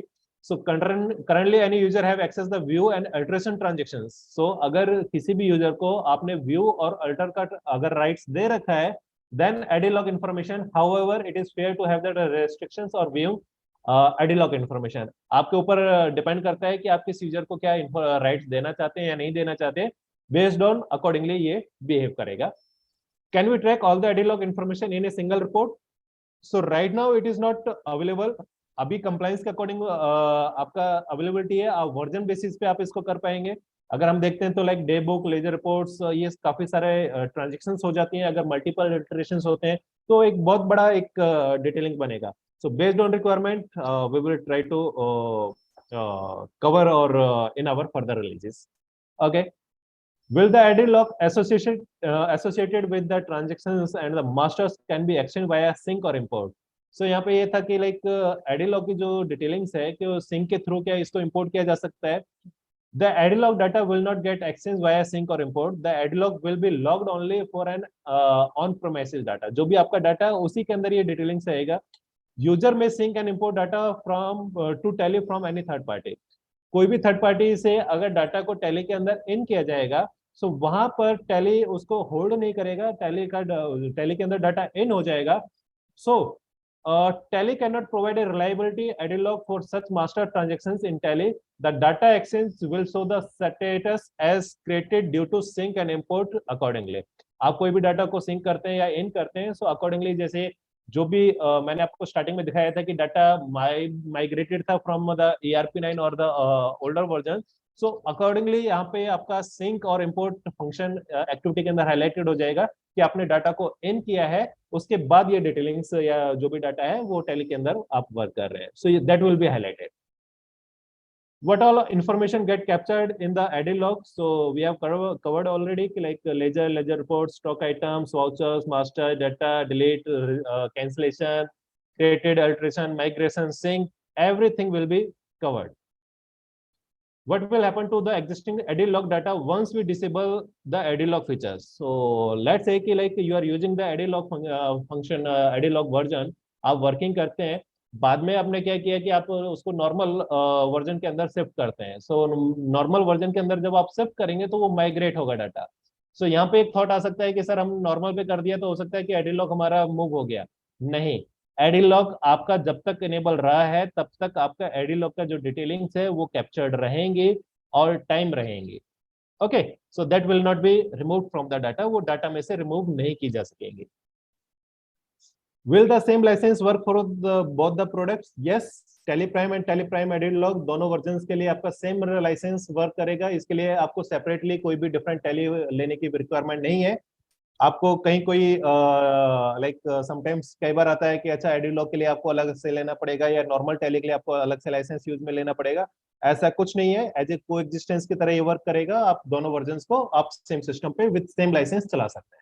So currently any user have access the view and alteration transactions. So अगर किसी भी यूजर को आपने view और alter का अगर rights दे रखा है, then edit log information. However, it is fair to have that restrictions or view edit log information. आपके ऊपर डिपेंड करता है कि आप किस यूजर को क्या राइट्स देना चाहते हैं या नहीं देना चाहते. बेस्ड ऑन अकॉर्डिंगली ये बिहेव करेगा. Can we track all the edit log information in a single report? So right now it is not available. अभी कंप्लायंस के अकॉर्डिंग आपका अवेलेबिलिटी है, आप वर्जन बेसिस पे आप इसको कर पाएंगे। अगर हम देखते हैं तो like day book, ledger reports, ये काफी सारे ट्रांजेक्शन हो जाती हैं। अगर मल्टीपल इटरेशंस होते हैं तो एक बहुत बड़ा एक डिटेलिंग बनेगा। So based on requirement we will try to cover or in our further releases. Okay. Will the added lock associated with the transactions and the masters can be exchanged via sync or import? So यहाँ पे ये था कि लाइक एडिड लॉक की जो डिटेलिंग्स है कि सिंक के थ्रू क्या इसको इंपोर्ट किया जा सकता है। The added log data will not get exchanged via sync or import. The added log will be logged only for an on-premises data. जो भी आपका डाटा है उसी के अंदर ये डिटेलिंग्स रहेगा। यूजर में sync and import data from to Tally from any third party. कोई भी थर्ड पार्टी से अगर डाटा को टैली के अंदर इन किया जाएगा सो वहां पर टैली उसको होल्ड नहीं करेगा, टैली के अंदर डाटा इन हो जाएगा। So Tally can not provide a reliability edit log for such master transactions in Tally. The data exchange will show the status as created due to sync and import accordingly. आप कोई भी डाटा को सिंक करते हैं या इन करते हैं सो अकॉर्डिंगली, जैसे जो भी मैंने आपको स्टार्टिंग में दिखाया था कि डाटा माइग्रेटेड था फ्रॉम द ERP9 और the older version. So accordingly यहाँ पे आपका सिंक और इंपोर्ट फंक्शन एक्टिविटी के अंदर हाईलाइटेड हो जाएगा कि आपने डाटा को इन किया है, उसके बाद ये डिटेलिंग्स या जो भी डाटा है वो टैली के अंदर आप वर्क कर रहे हैं। So that will B highlighted. What all information get captured in the added log? So we have covered already like ledger reports, stock items, vouchers, master data, delete, cancellation, created, alteration, migration, sync, everything will be covered. What will happen to the existing added log data once we disable the added log features? So let's say कि like you are using the added log function, added log version, आप वर्किंग करते हैं, बाद में आपने क्या किया कि आप उसको नॉर्मल वर्जन के अंदर शिफ्ट करते हैं। सो नॉर्मल वर्जन के अंदर जब आप शिफ्ट करेंगे तो वो माइग्रेट होगा डाटा। सो यहाँ पे एक थॉट आ सकता है कि सर हम नॉर्मल पे कर दिया तो हो सकता है कि एडिट लॉक हमारा मूव हो गया। नहीं, एडिट लॉक आपका जब तक इनेबल रहा है तब तक आपका एडिट लॉक का जो डिटेलिंग्स है वो कैप्चर्ड रहेंगी और टाइम रहेंगी। Okay, so that will not be remove from the data, वो डाटा में से रिमूव नहीं की जा सकेंगी। Will the same license work for both the products? Yes, Teleprime and Teleprime Added Log दोनों वर्जन्स के लिए आपका सेम लाइसेंस वर्क करेगा। इसके लिए आपको सेपरेटली कोई भी डिफरेंट टैली लेने की रिक्वायरमेंट नहीं है। आपको कहीं कोई लाइक समटाइम्स कई बार आता है कि अच्छा एडिड लॉग के लिए आपको अलग से लेना पड़ेगा या नॉर्मल टैली के लिए आपको अलग से लाइसेंस यूज में लेना पड़ेगा, ऐसा कुछ नहीं है। एज ए कोएग्जिस्टेंस की तरह ये वर्क करेगा। आप दोनों वर्जन्स को आप सेम सिस्टम पे विद सेम लाइसेंस चला सकते हैं।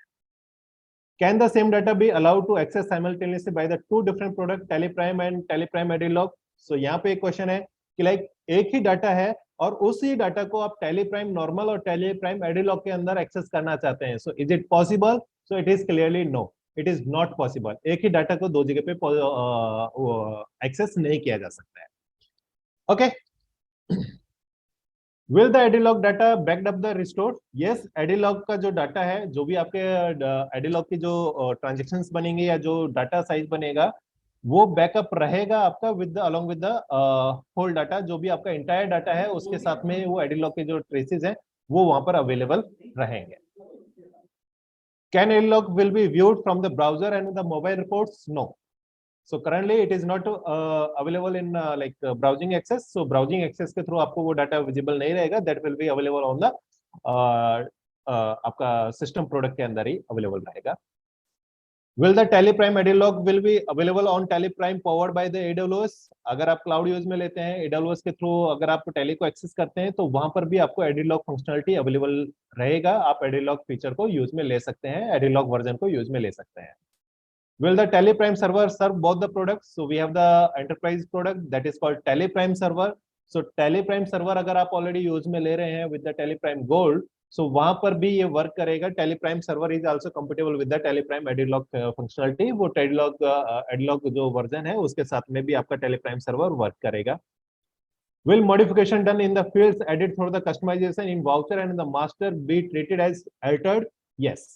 Can the same data be allowed to access simultaneously by the two different product Teleprime and Teleprime Added Log? So यहाँ पे एक क्वेश्चन है कि लाइक एक ही डाटा है और उसी डाटा को आप Teleprime नॉर्मल और Teleprime Added Log के अंदर एक्सेस करना चाहते हैं। So is it possible? So it is clearly no. It is not possible. एक ही डाटा को दो जगह पे एक्सेस नहीं किया जा सकता है। Okay. Will the Added Log data backed up the restored? Yes, Added Log का जो डाटा है, जो भी आपके Added Log की जो ट्रांजेक्शंस बनेंगे या जो डाटा साइज बनेगा वो बैकअप रहेगा आपका with along with the whole data. जो भी आपका इंटायर डाटा है उसके साथ में वो Added Log के जो ट्रेसेस हैं वो वहां पर अवेलेबल रहेंगे। Can Added Log will be viewed from the browser and the mobile reports? No. So currently it is not available in browsing access. So browsing access के थ्रू आपको वो डाटा विजिबल नहीं रहेगा। That will be available on the आपका सिस्टम प्रोडक्ट के अंदर ही अवेलेबल रहेगा। Will the Teleprime Added Log will be available on Teleprime powered by the AWS? अगर आप क्लाउड यूज में लेते हैं AWS के थ्रू, अगर आप टेली को एक्सेस करते हैं तो वहां पर भी आपको Added Log फंक्शनलिटी अवेलेबल रहेगा। आप Added Log फीचर को यूज में ले सकते हैं, Added Log वर्जन को यूज में ले सकते हैं। Will the Teleprime server serve both the products? So we have the enterprise product that is called Teleprime server. So Teleprime server अगर आप ऑलरेडी यूज में ले रहे हैं with the Teleprime Gold, so वहां पर भी ये वर्क करेगा। Teleprime server is also compatible with the Teleprime Added Log functionality. वो Added Log जो वर्जन है उसके साथ में भी आपका Teleprime server वर्क करेगा। Will modification done in the fields added through the customization in voucher and in the master be treated as altered? Yes.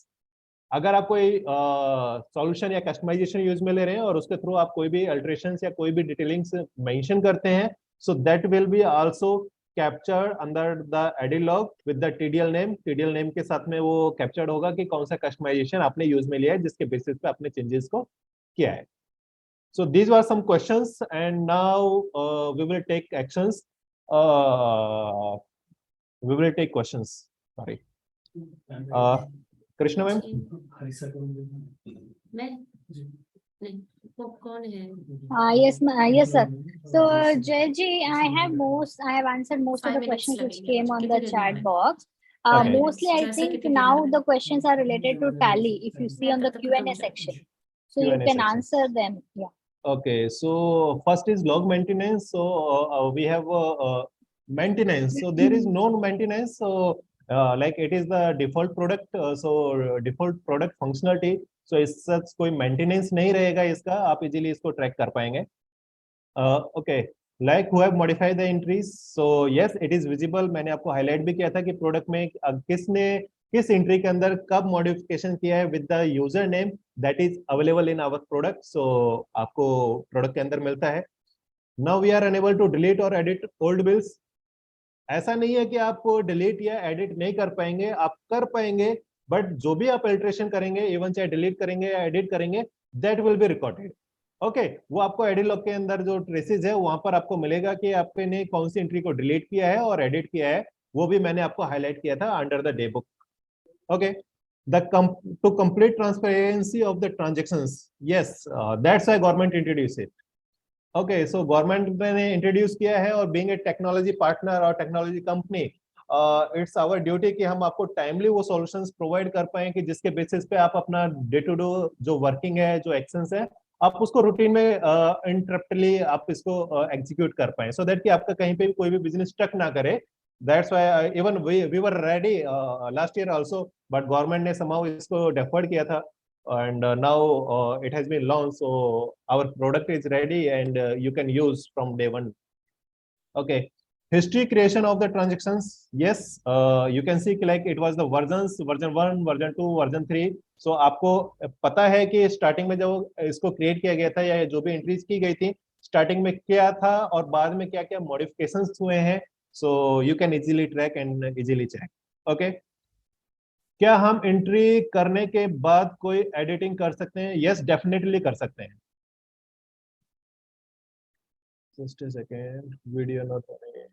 अगर आप कोई सॉल्यूशन या कस्टमाइजेशन यूज में ले रहे हैं और उसके थ्रू आप कोई भी अल्टरेशंस या कोई भी डिटेलिंग्स मेंशन करते हैं, so that will be also captured under the added log with the TDL name. TDL name के साथ में वो कैप्चर्ड होगा कि कौन सा कस्टमाइजेशन आपने यूज में लिया है जिसके बेसिस पे आपने चेंजेस को किया है। So these were some questions, and now we will take actions. We will take questions. Sorry. Krishna ma'am. मैं नहीं, वो कौन है? Yes, yes, sir. So, Jay ji, I have answered most of 5 the minutes questions which लगेंगे came मुझे, on कितने the देर chat में? box. Okay. Mostly, I जैसे think कितने देर now में? the questions are related to Tally. If you see on the तब तक Q&A खत्म हो section, जाएगा। so you Q&A can section. answer them. Yeah. Okay, so first is log maintenance. So we have maintenance. So there is no maintenance. So like it is the default product. So default product functionality. So इस सच कोई maintenance नहीं रहेगा इसका. आप easily इसको track कर पाएंगे. Okay, like who have modified the entries. So yes, it is visible. मैंने आपको highlight भी किया था कि product में किसने किस एंट्री के अंदर कब मॉडिफिकेशन किया है with the user name that is available in our product. So आपको प्रोडक्ट के अंदर मिलता है. Now we are enable to delete और एडिट ओल्ड बिल्स. ऐसा नहीं है कि आप डिलीट या एडिट नहीं कर पाएंगे, आप कर पाएंगे, बट जो भी आप अल्टरेशन करेंगे, इवन चाहे डिलीट करेंगे या एडिट करेंगे, that will be recorded. Okay, वो आपको एडिट लॉग के अंदर जो ट्रेसेस है वहां पर आपको मिलेगा कि आपने कौन सी एंट्री को डिलीट किया है और एडिट किया है. वो भी मैंने आपको हाईलाइट किया था under the day book. Okay, to complete transparency of the transactions. Yes, that's why government introduced it. Okay, so government ने introduce किया है और being a technology partner और technology company, it's our duty कि हम आपको timely वो solutions provide कर पाएं कि जिसके basis पे आप अपना day to day जो working है, जो actions है, आप उसको रूटीन में इंटरप्टली आप इसको एग्जीक्यूट कर पाए, सो दैट कि आपका कहीं पे भी कोई भी बिजनेस स्टक ना करे. That's why even we were ready last year also, but government ने somehow इसको deferred किया था, and now it has been launched, so our product is ready and you can use from day one. Okay, history creation of the transactions. Yes, you can see like it was the versions version 1, version 2, version 3. So आपको पता है कि स्टार्टिंग में जब इसको क्रिएट किया गया था या जो भी एंट्रीज की गई थी स्टार्टिंग में क्या था और बाद में क्या क्या मॉडिफिकेशंस हुए हैं. So you can easily track and easily check. Okay, क्या हम एंट्री करने के बाद कोई एडिटिंग कर सकते हैं? यस, डेफिनेटली कर सकते हैं. Just a second, video not running.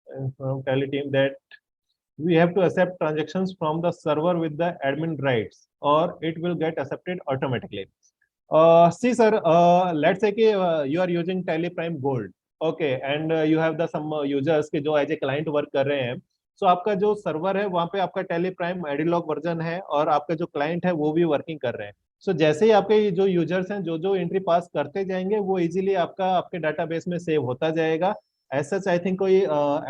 And from Tally team that we have to accept transactions from the server with the admin rights or it will get accepted automatically. See sir, let's say you are using Tally Prime Gold. Okay, and you have the some users के जो एज ए क्लाइंट वर्क कर रहे हैं. सो आपका जो सर्वर है वहां पे आपका Tally Prime एडिलॉग वर्जन है और आपका जो क्लाइंट है वो भी वर्किंग कर रहे हैं. सो जैसे ही आपके जो यूजर्स हैं जो एंट्री पास करते जाएंगे वो इजीली आपके डाटाबेस में सेव होता जाएगा. ऐसा आई थिंक कोई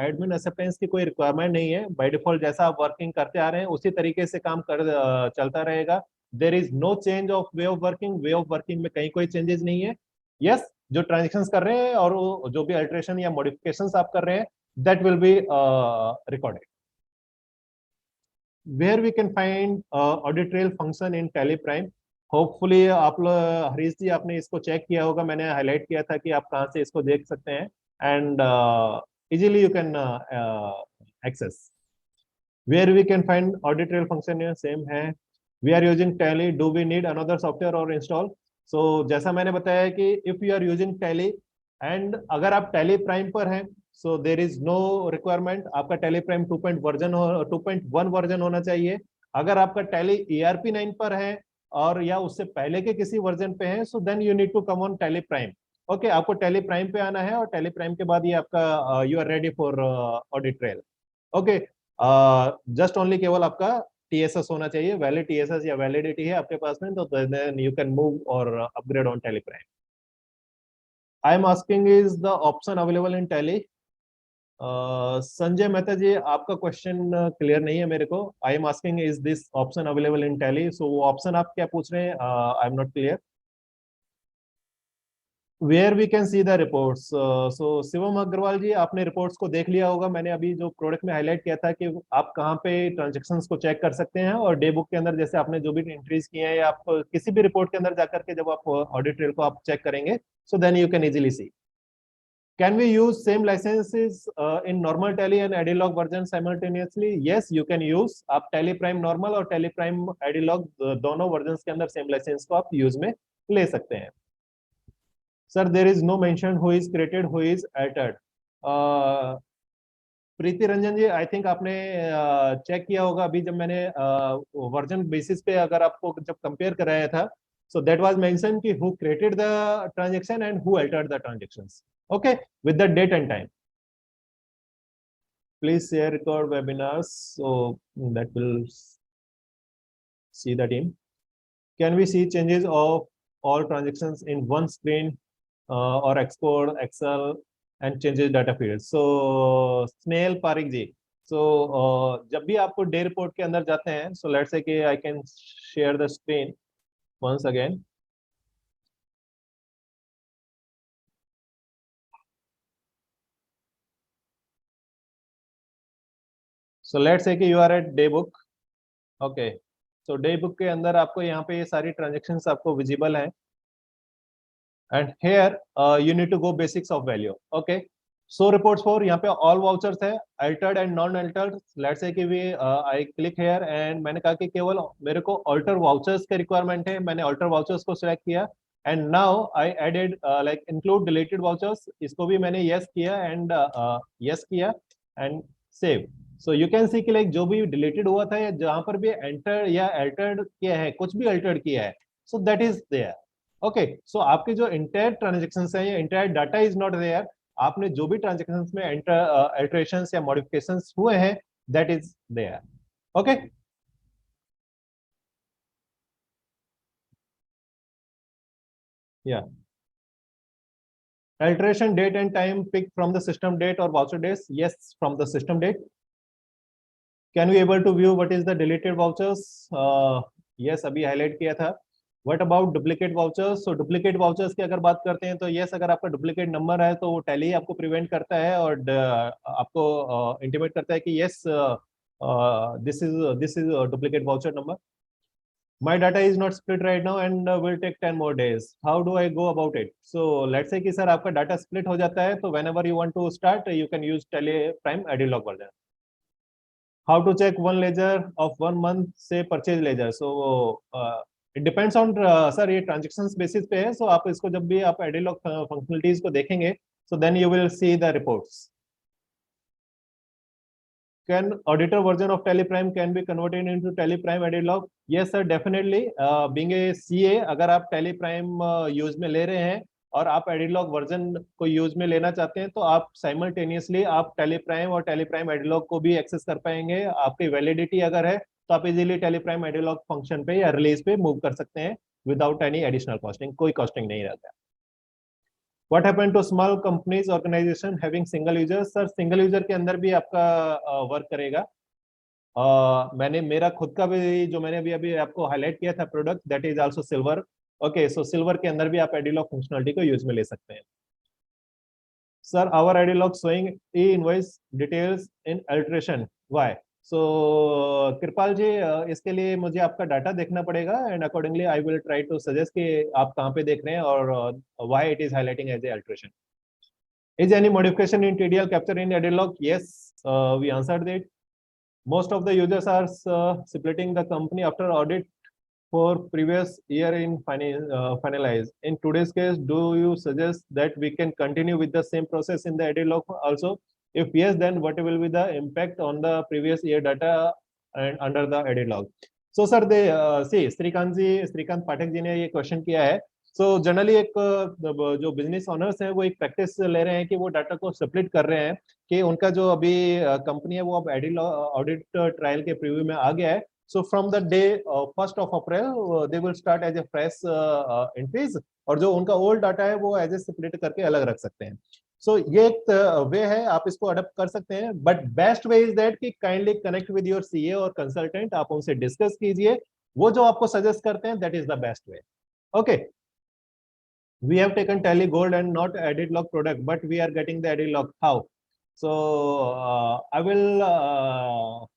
एडमिन एक्सेप्टेंस की कोई रिक्वायरमेंट नहीं है. बाय डिफॉल्ट जैसा आप वर्किंग करते आ रहे हैं उसी तरीके से काम चलता रहेगा. There is no change of way of working में कहीं कोई चेंजेस नहीं है. यस, जो ट्रांजेक्शंस कर रहे हैं और जो भी अल्टरेशन या मॉडिफिकेशंस आप कर रहे हैं that will be recorded. Where we can find audit trail function in Tally Prime. Hopefully आप हरीश जी आपने इसको चेक किया होगा, मैंने हाईलाइट किया था कि आप कहां से इसको देख सकते हैं and easily you can access. Where we can find audit trail function है same है. We are using Tally. Do we need another software or install? So जैसा मैंने बताया कि if you are using Tally and अगर आप Tally Prime पर हैं so there is no requirement. आपका Tally Prime 2.1 वर्जन होना चाहिए. अगर आपका Tally ERP 9 पर है और या उससे पहले के किसी वर्जन पे है so then you need to come on Tally Prime. Okay, आपको Tally Prime पे आना है और Tally Prime के बाद ये आपका you are ready for audit trail. Okay, just only केवल आपका TSS होना चाहिए, वैलिड TSS या वैलिडिटी है आपके पास में तो देन यू कैन मूव और upgrade on Tally Prime. I am asking is the option available in Tally. Sanjay Mehta ji आपका क्वेश्चन क्लियर नहीं है मेरे को. I am asking is this option available in Tally. So वो ऑप्शन आप क्या पूछ रहे हैं? I am not clear. Where we can see the reports. So Shivam Agrawal ji आपने रिपोर्ट्स को देख लिया होगा. मैंने अभी जो प्रोडक्ट में हाईलाइट किया था कि आप कहाँ पे ट्रांजैक्शंस को चेक कर सकते हैं और डे बुक के अंदर जैसे आपने जो भी एंट्रीज किए हैं या आप किसी भी रिपोर्ट के अंदर जाकर के जब आप ऑडिट ट्रेल को आप चेक करेंगे so then you can easily see. Can we use same licenses in normal Tally and Edilog version simultaneously? Yes, you can use. आप Tally Prime normal और Tally Prime Edilog दोनों वर्जन के अंदर सेम लाइसेंस को आप यूज में ले सकते हैं. Sir there is no mention who is created, who is edited. Preeti Ranjan ji, I think आपने चेक किया होगा अभी जब मैंने वर्जन बेसिस पे अगर आपको जब कंपेयर कराया था, so that was mentioned कि who created the transaction and who altered the transactions, okay, with the date and time. Please share record webinars so that will see the team. Can we see changes of all transactions in one screen or export Excel and changes data field? So Snail Parik ji, so जब भी आपको डे रिपोर्ट के अंदर जाते हैं, so let's say कि I can share the screen once again. So let's say कि you are at day book, okay. So day book के अंदर आपको यहाँ पे ये सारी transactions आपको visible हैं, and here you need to go basics of value, okay. So reports for यहाँ पे all vouchers है, altered and non altered. Let's say कि we I click here and मैंने कहा कि केवल मेरे को alter vouchers के requirement है, मैंने alter vouchers को select किया, and now I added like include deleted vouchers, इसको भी मैंने yes किया and yes किया and save. So you can see कि like जो भी deleted हुआ था या जहाँ पर भी enter या altered किया है, कुछ भी altered किया है, so that is there, okay. So आपके जो entire transactions हैं या entire data is not there, आपने जो भी ट्रांजेक्शंस में अल्टरेशंस या मॉडिफिकेशंस हुए हैं, दैट इज देयर, ओके. या alteration date and time picked from the system date or voucher days, yes, from the system date. Can we able to view what is the deleted vouchers? Yes, अभी हाईलाइट किया था. What about duplicate vouchers? So duplicate vouchers की अगर बात करते हैं तो yes, अगर आपका duplicate नंबर है तो वो टैली आपको प्रिवेंट करता है और आपको इंटीमेट करता है कि yes, this is a duplicate voucher number. My data is not split right now and will take 10 more days. How do I go about it? So let's say कि सर आपका डाटा स्प्लिट हो जाता है तो whenever you want to start, you can use Teleprime Edilog version. How to check one ledger of 1 month से purchase ledger? So it depends on sir ये transactions basis पे है, so आप इसको जब भी आप Edilog functionalities को देखेंगे, so then you will see the reports. Can auditor version of Teleprime can be converted into Teleprime Edilog? Yes sir, definitely. Being a CA, अगर आप Teleprime यूज में ले रहे हैं और आप Edilog वर्जन को यूज में लेना चाहते हैं तो आप साइमल्टेनियसली आप Teleprime और Teleprime Edilog को भी एक्सेस कर पाएंगे. आपकी वैलिडिटी अगर है तो आप इजीली Teleprime Edilog फंक्शन पे या रिलीज पे मूव कर सकते हैं विदाउट एनी एडिशनल कॉस्टिंग. कोई कॉस्टिंग नहीं रहता है. What happened to small companies organization having single user? Sir single user के अंदर भी आपका वर्क करेगा. मैंने मेरा खुद का भी जो मैंने अभी आपको हाईलाइट किया था product, that is also silver, okay. So silver के अंदर भी आप एडिलॉग फंक्शनलिटी को यूज में ले सकते हैं. Sir our edit log showing e invoice details in alteration, why? So Kripal ji, इसके लिए मुझे आपका डाटा देखना पड़ेगा and accordingly I will try to suggest कि आप कहाँ पे देख रहे हैं और why it is highlighting as a alteration. Is any modification in TDL captured in Edilog? Yes, we answered that. Most of the users are splitting the company after audit for previous year in finalize. In today's case, do you suggest that we can continue with the same process in the Edilog also? If yes, then what will be the impact on the previous year data and under the Edilog? So sir, they see Shrikant Pathak ji ने ये क्वेश्चन किया है. सो जनरली एक जो बिजनेस ऑनर्स हैं वो एक प्रैक्टिस ले रहे हैं कि वो डाटा को स्प्लिट कर रहे हैं कि उनका जो अभी कंपनी है वो अब ऑडिट ट्रायल के प्रीव्यू में आ गया है. So from the day 1 April they will start as a fresh entries और जो उनका ओल्ड डाटा है वो एज ए स्प्लिट करके अलग रख सकते हैं. सो ये एक वे है, आप इसको अडॉप्ट कर सकते हैं. But best way is that कि kindly connect with your CA और कंसल्टेंट, आप उनसे डिस्कस कीजिए, वो जो आपको सजेस्ट करते हैं that is the best way, okay. We have taken Tally Gold and not Edilog product, but we are getting the Edilog. How? So I will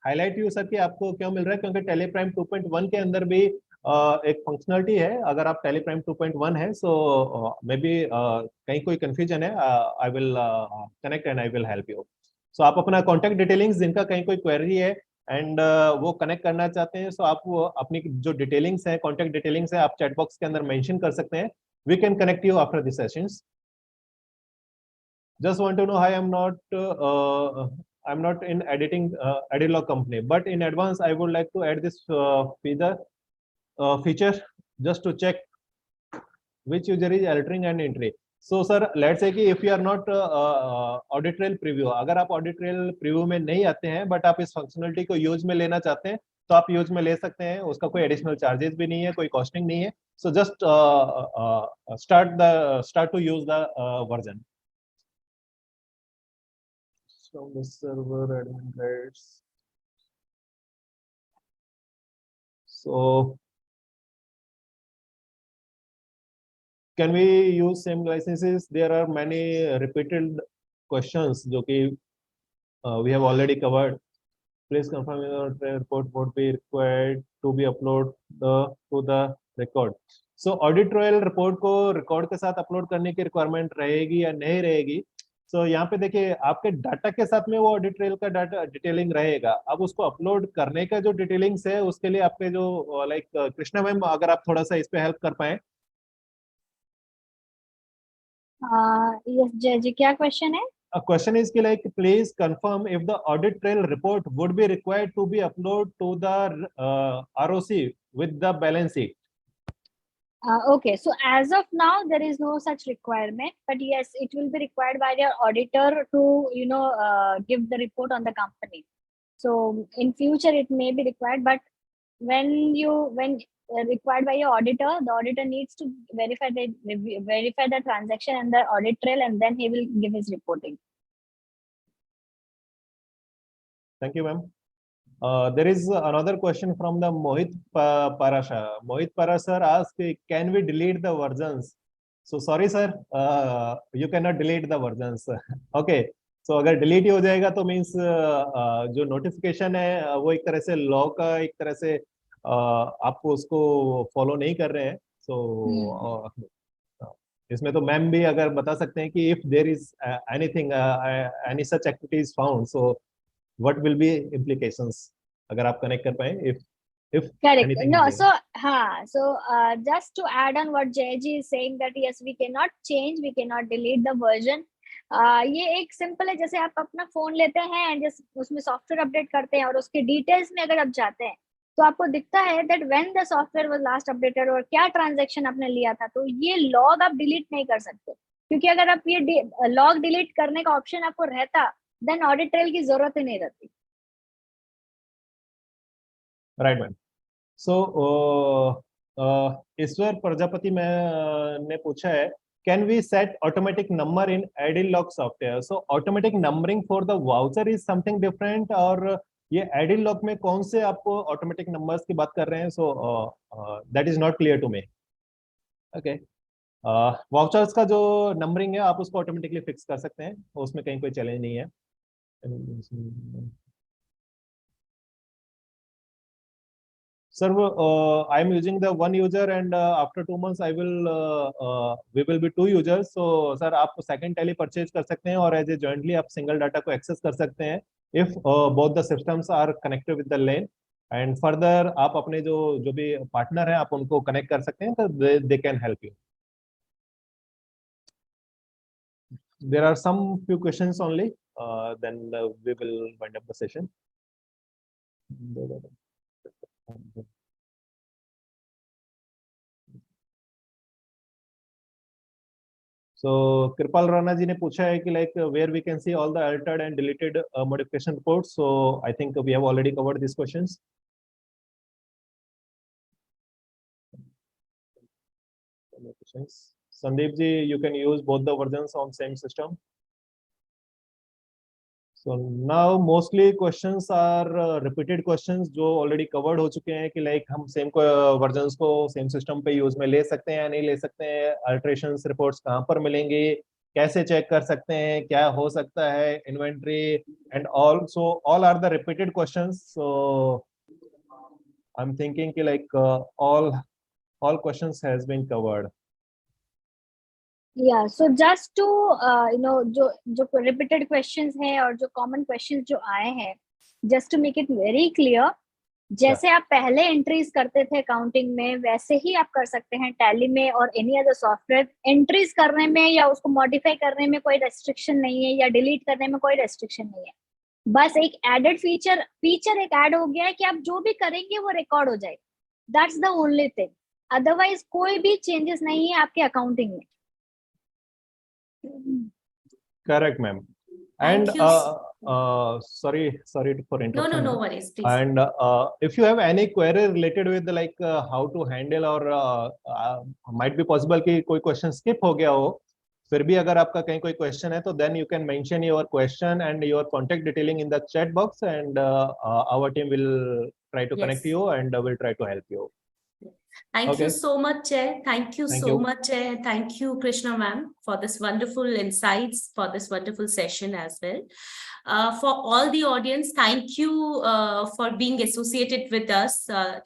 highlight you sir कि आपको क्यों मिल रहा है, क्योंकि Teleprime 2.1 के अंदर भी एक फंक्शनलिटी है. अगर आप Teleprime 2.1 है so maybe कहीं कोई कंफ्यूजन है, I will connect and I will help you. So आप अपना कॉन्टैक्ट डिटेलिंग्स, जिनका कहीं कोई क्वेरी है एंड वो कनेक्ट करना चाहते हैं, सो आप अपनी जो डिटेलिंग्स है, कॉन्टैक्ट डिटेलिंग्स है, आप चैट बॉक्स के अंदर मेंशन कर सकते हैं we can connect you after the sessions. Just want to know, hi, I'm not in Edilog company, but in advance I would like to add this feature just to check which user is altering an entry. So sir, let's say कि if you are not audit trail preview, अगर आप audit trail preview में नहीं आते हैं but आप इस functionality को use में लेना चाहते हैं तो आप use में ले सकते हैं, उसका कोई additional charges भी नहीं है, कोई costing नहीं है. So just start to use the version. From the server admin rights. So can we use same licenses? There are many repeated questions जो कि we have already covered. Please confirm your report would be required to be uploaded to the record. So audit trail report को record के साथ upload करने की requirement रहेगी या नहीं रहेगी? So यहाँ पे देखिए आपके डाटा के साथ में वो ऑडिट ट्रेल का डाटा डिटेलिंग रहेगा. अब उसको अपलोड करने का जो डिटेलिंग्स है उसके लिए आपके जो लाइक कृष्णा मैम, अगर आप थोड़ा सा इस पे हेल्प कर पाए. यस जय जी, क्या क्वेश्चन है? A question is like, please confirm if the audit trail report would be required to be uploaded to the ROC with the balance sheet. Okay, so as of now there is no such requirement, but yes, it will be required by your auditor to give the report on the company. So in future it may be required, but when required by your auditor, the auditor needs to verify the transaction and the audit trail, and then he will give his reporting. Thank you, ma'am. There is another question from the Mohit Parasha. Mohit Parasha asked, can we delete the versions? So sorry sir, you cannot delete the versions. Okay, so अगर delete हो जाएगा तो means जो notification है वो एक तरह से law का एक तरह से आप उसको follow नहीं कर रहे हैं. So इसमें तो मैम भी अगर बता सकते हैं कि if there is anything any such activity is found, so what will be implications? अगर आप connect कर पाए, if correct. anything No, is there. so just to add on what Jayji is saying, that yes, we cannot change, we cannot delete the version. ये एक सिंपल है, जैसे आप अपना फोन लेते हैं एंड उसमें सॉफ्टवेयर अपडेट करते हैं और उसके डिटेल्स में अगर आप जाते हैं तो आपको दिखता है that when the software was last updated और क्या ट्रांजैक्शन आपने लिया था. तो ये लॉग आप डिलीट नहीं कर सकते, क्योंकि अगर आप ये लॉग डिलीट करने का ऑप्शन आपको रहता देन ऑडिट ट्रेल की जरूरत ही नहीं रहती. Right ma'am. So Ishwar Prajapati ने पूछा है, can we set automatic number in edit log software? So automatic numbering for the voucher is something different, और ये एडिलॉग में कौन से आपको ऑटोमेटिक नंबर्स की बात कर रहे हैं? So that is not clear to me. Okay, vouchers का जो नंबरिंग है आप उसको ऑटोमेटिकली फिक्स कर सकते हैं, उसमें कहीं कोई चैलेंज नहीं है. Sir, I am using the one user and after 2 months we will be 2 users. So sir, आप second tally purchase कर सकते हैं और as a jointly आप single data को access कर सकते हैं if both the systems are connected with the LAN. And further आप अपने जो भी partner हैं आप उनको connect कर सकते हैं, तो they can help you. There are some few questions only, then we will wind up the session. So Kripal Rana ji ने पूछा है कि like where we can see all the altered and deleted modification reports. So I think we have already covered these questions. Sandeep ji, you can use both the versions on same system. So now mostly questions are repeated questions जो already covered हो चुके हैं कि like हम same versions को same system पे use में ले सकते हैं या नहीं ले सकते हैं, alterations reports कहाँ पर मिलेंगे, कैसे check कर सकते हैं, क्या हो सकता है, inventory and all. So all are the repeated questions. So I'm thinking कि like all questions has been covered. Yeah, so just to जो repeated questions हैं और जो common questions जो आए हैं, just to make it very clear, जैसे आप पहले एंट्रीज करते थे अकाउंटिंग में, वैसे ही आप कर सकते हैं टैली में और एनी अदर सॉफ्टवेयर। एंट्रीज करने में या उसको मॉडिफाई करने में कोई रेस्ट्रिक्शन नहीं है, या डिलीट करने में कोई रेस्ट्रिक्शन नहीं है। बस एक एडेड फीचर एक ऐड हो गया है कि आप जो भी करेंगे वो रिकॉर्ड हो जाएगा। That's the only thing, otherwise कोई भी चेंजेस नहीं है आपके अकाउंटिंग में। Correct, ma'am. Thank And you. sorry for No, interruption, no ma'am. worries, please. And if you have any query related with like how to handle or might be possible कि कोई question skip हो गया हो, फिर भी अगर आपका कहीं कोई question है तो then you can mention your question and your contact detailing in the chat box, and our team will try to connect Yes. you and will try to help you. Thank you Okay. so much, Jay. Thank you Thank so you. much, Jay. Thank you, Krishna ma'am, for this wonderful insights, for this wonderful session as well. For all the audience, thank you for being associated with us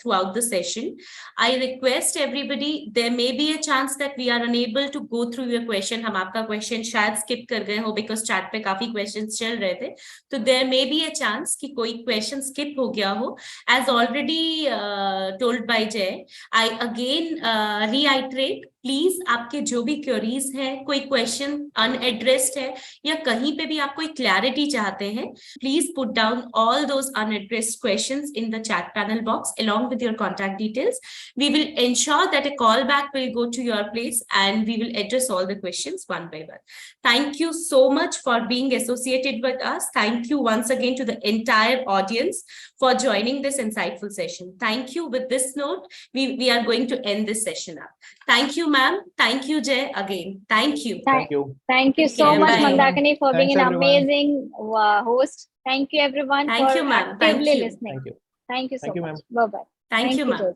throughout the session. I request everybody, there may be a chance that we are unable to go through your question. हम आपका question शायद skip कर गए हो because chat पे काफी questions चल रहे थे. तो there may be a chance कि कोई question skip हो गया हो. As already told by Jay, I again reiterate, please आपके जो भी क्वेरीज है, कोई क्वेश्चन अनएड्रेस्ड है या कहीं पे भी आप कोई क्लैरिटी चाहते हैं, please put down all those unaddressed questions in the chat panel box along with your contact details. We will ensure that a call back will go to your place and we will address all the questions one by one. Thank you so much for being associated with us. Thank you once again to the entire audience for joining this insightful session. Thank you. With this note, we are going to end this session up. Thank you, ma'am. Thank you, Jay, again. Thank you. Thank you. Thank you Take so care. much, Bye. Mandakini, for being Thanks, an everyone. amazing host. Thank you, everyone, Thank for you, ma'am. Thank actively you. listening. Thank you. Thank you so Thank you, much. ma'am. Bye-bye. Thank you, ma'am. George.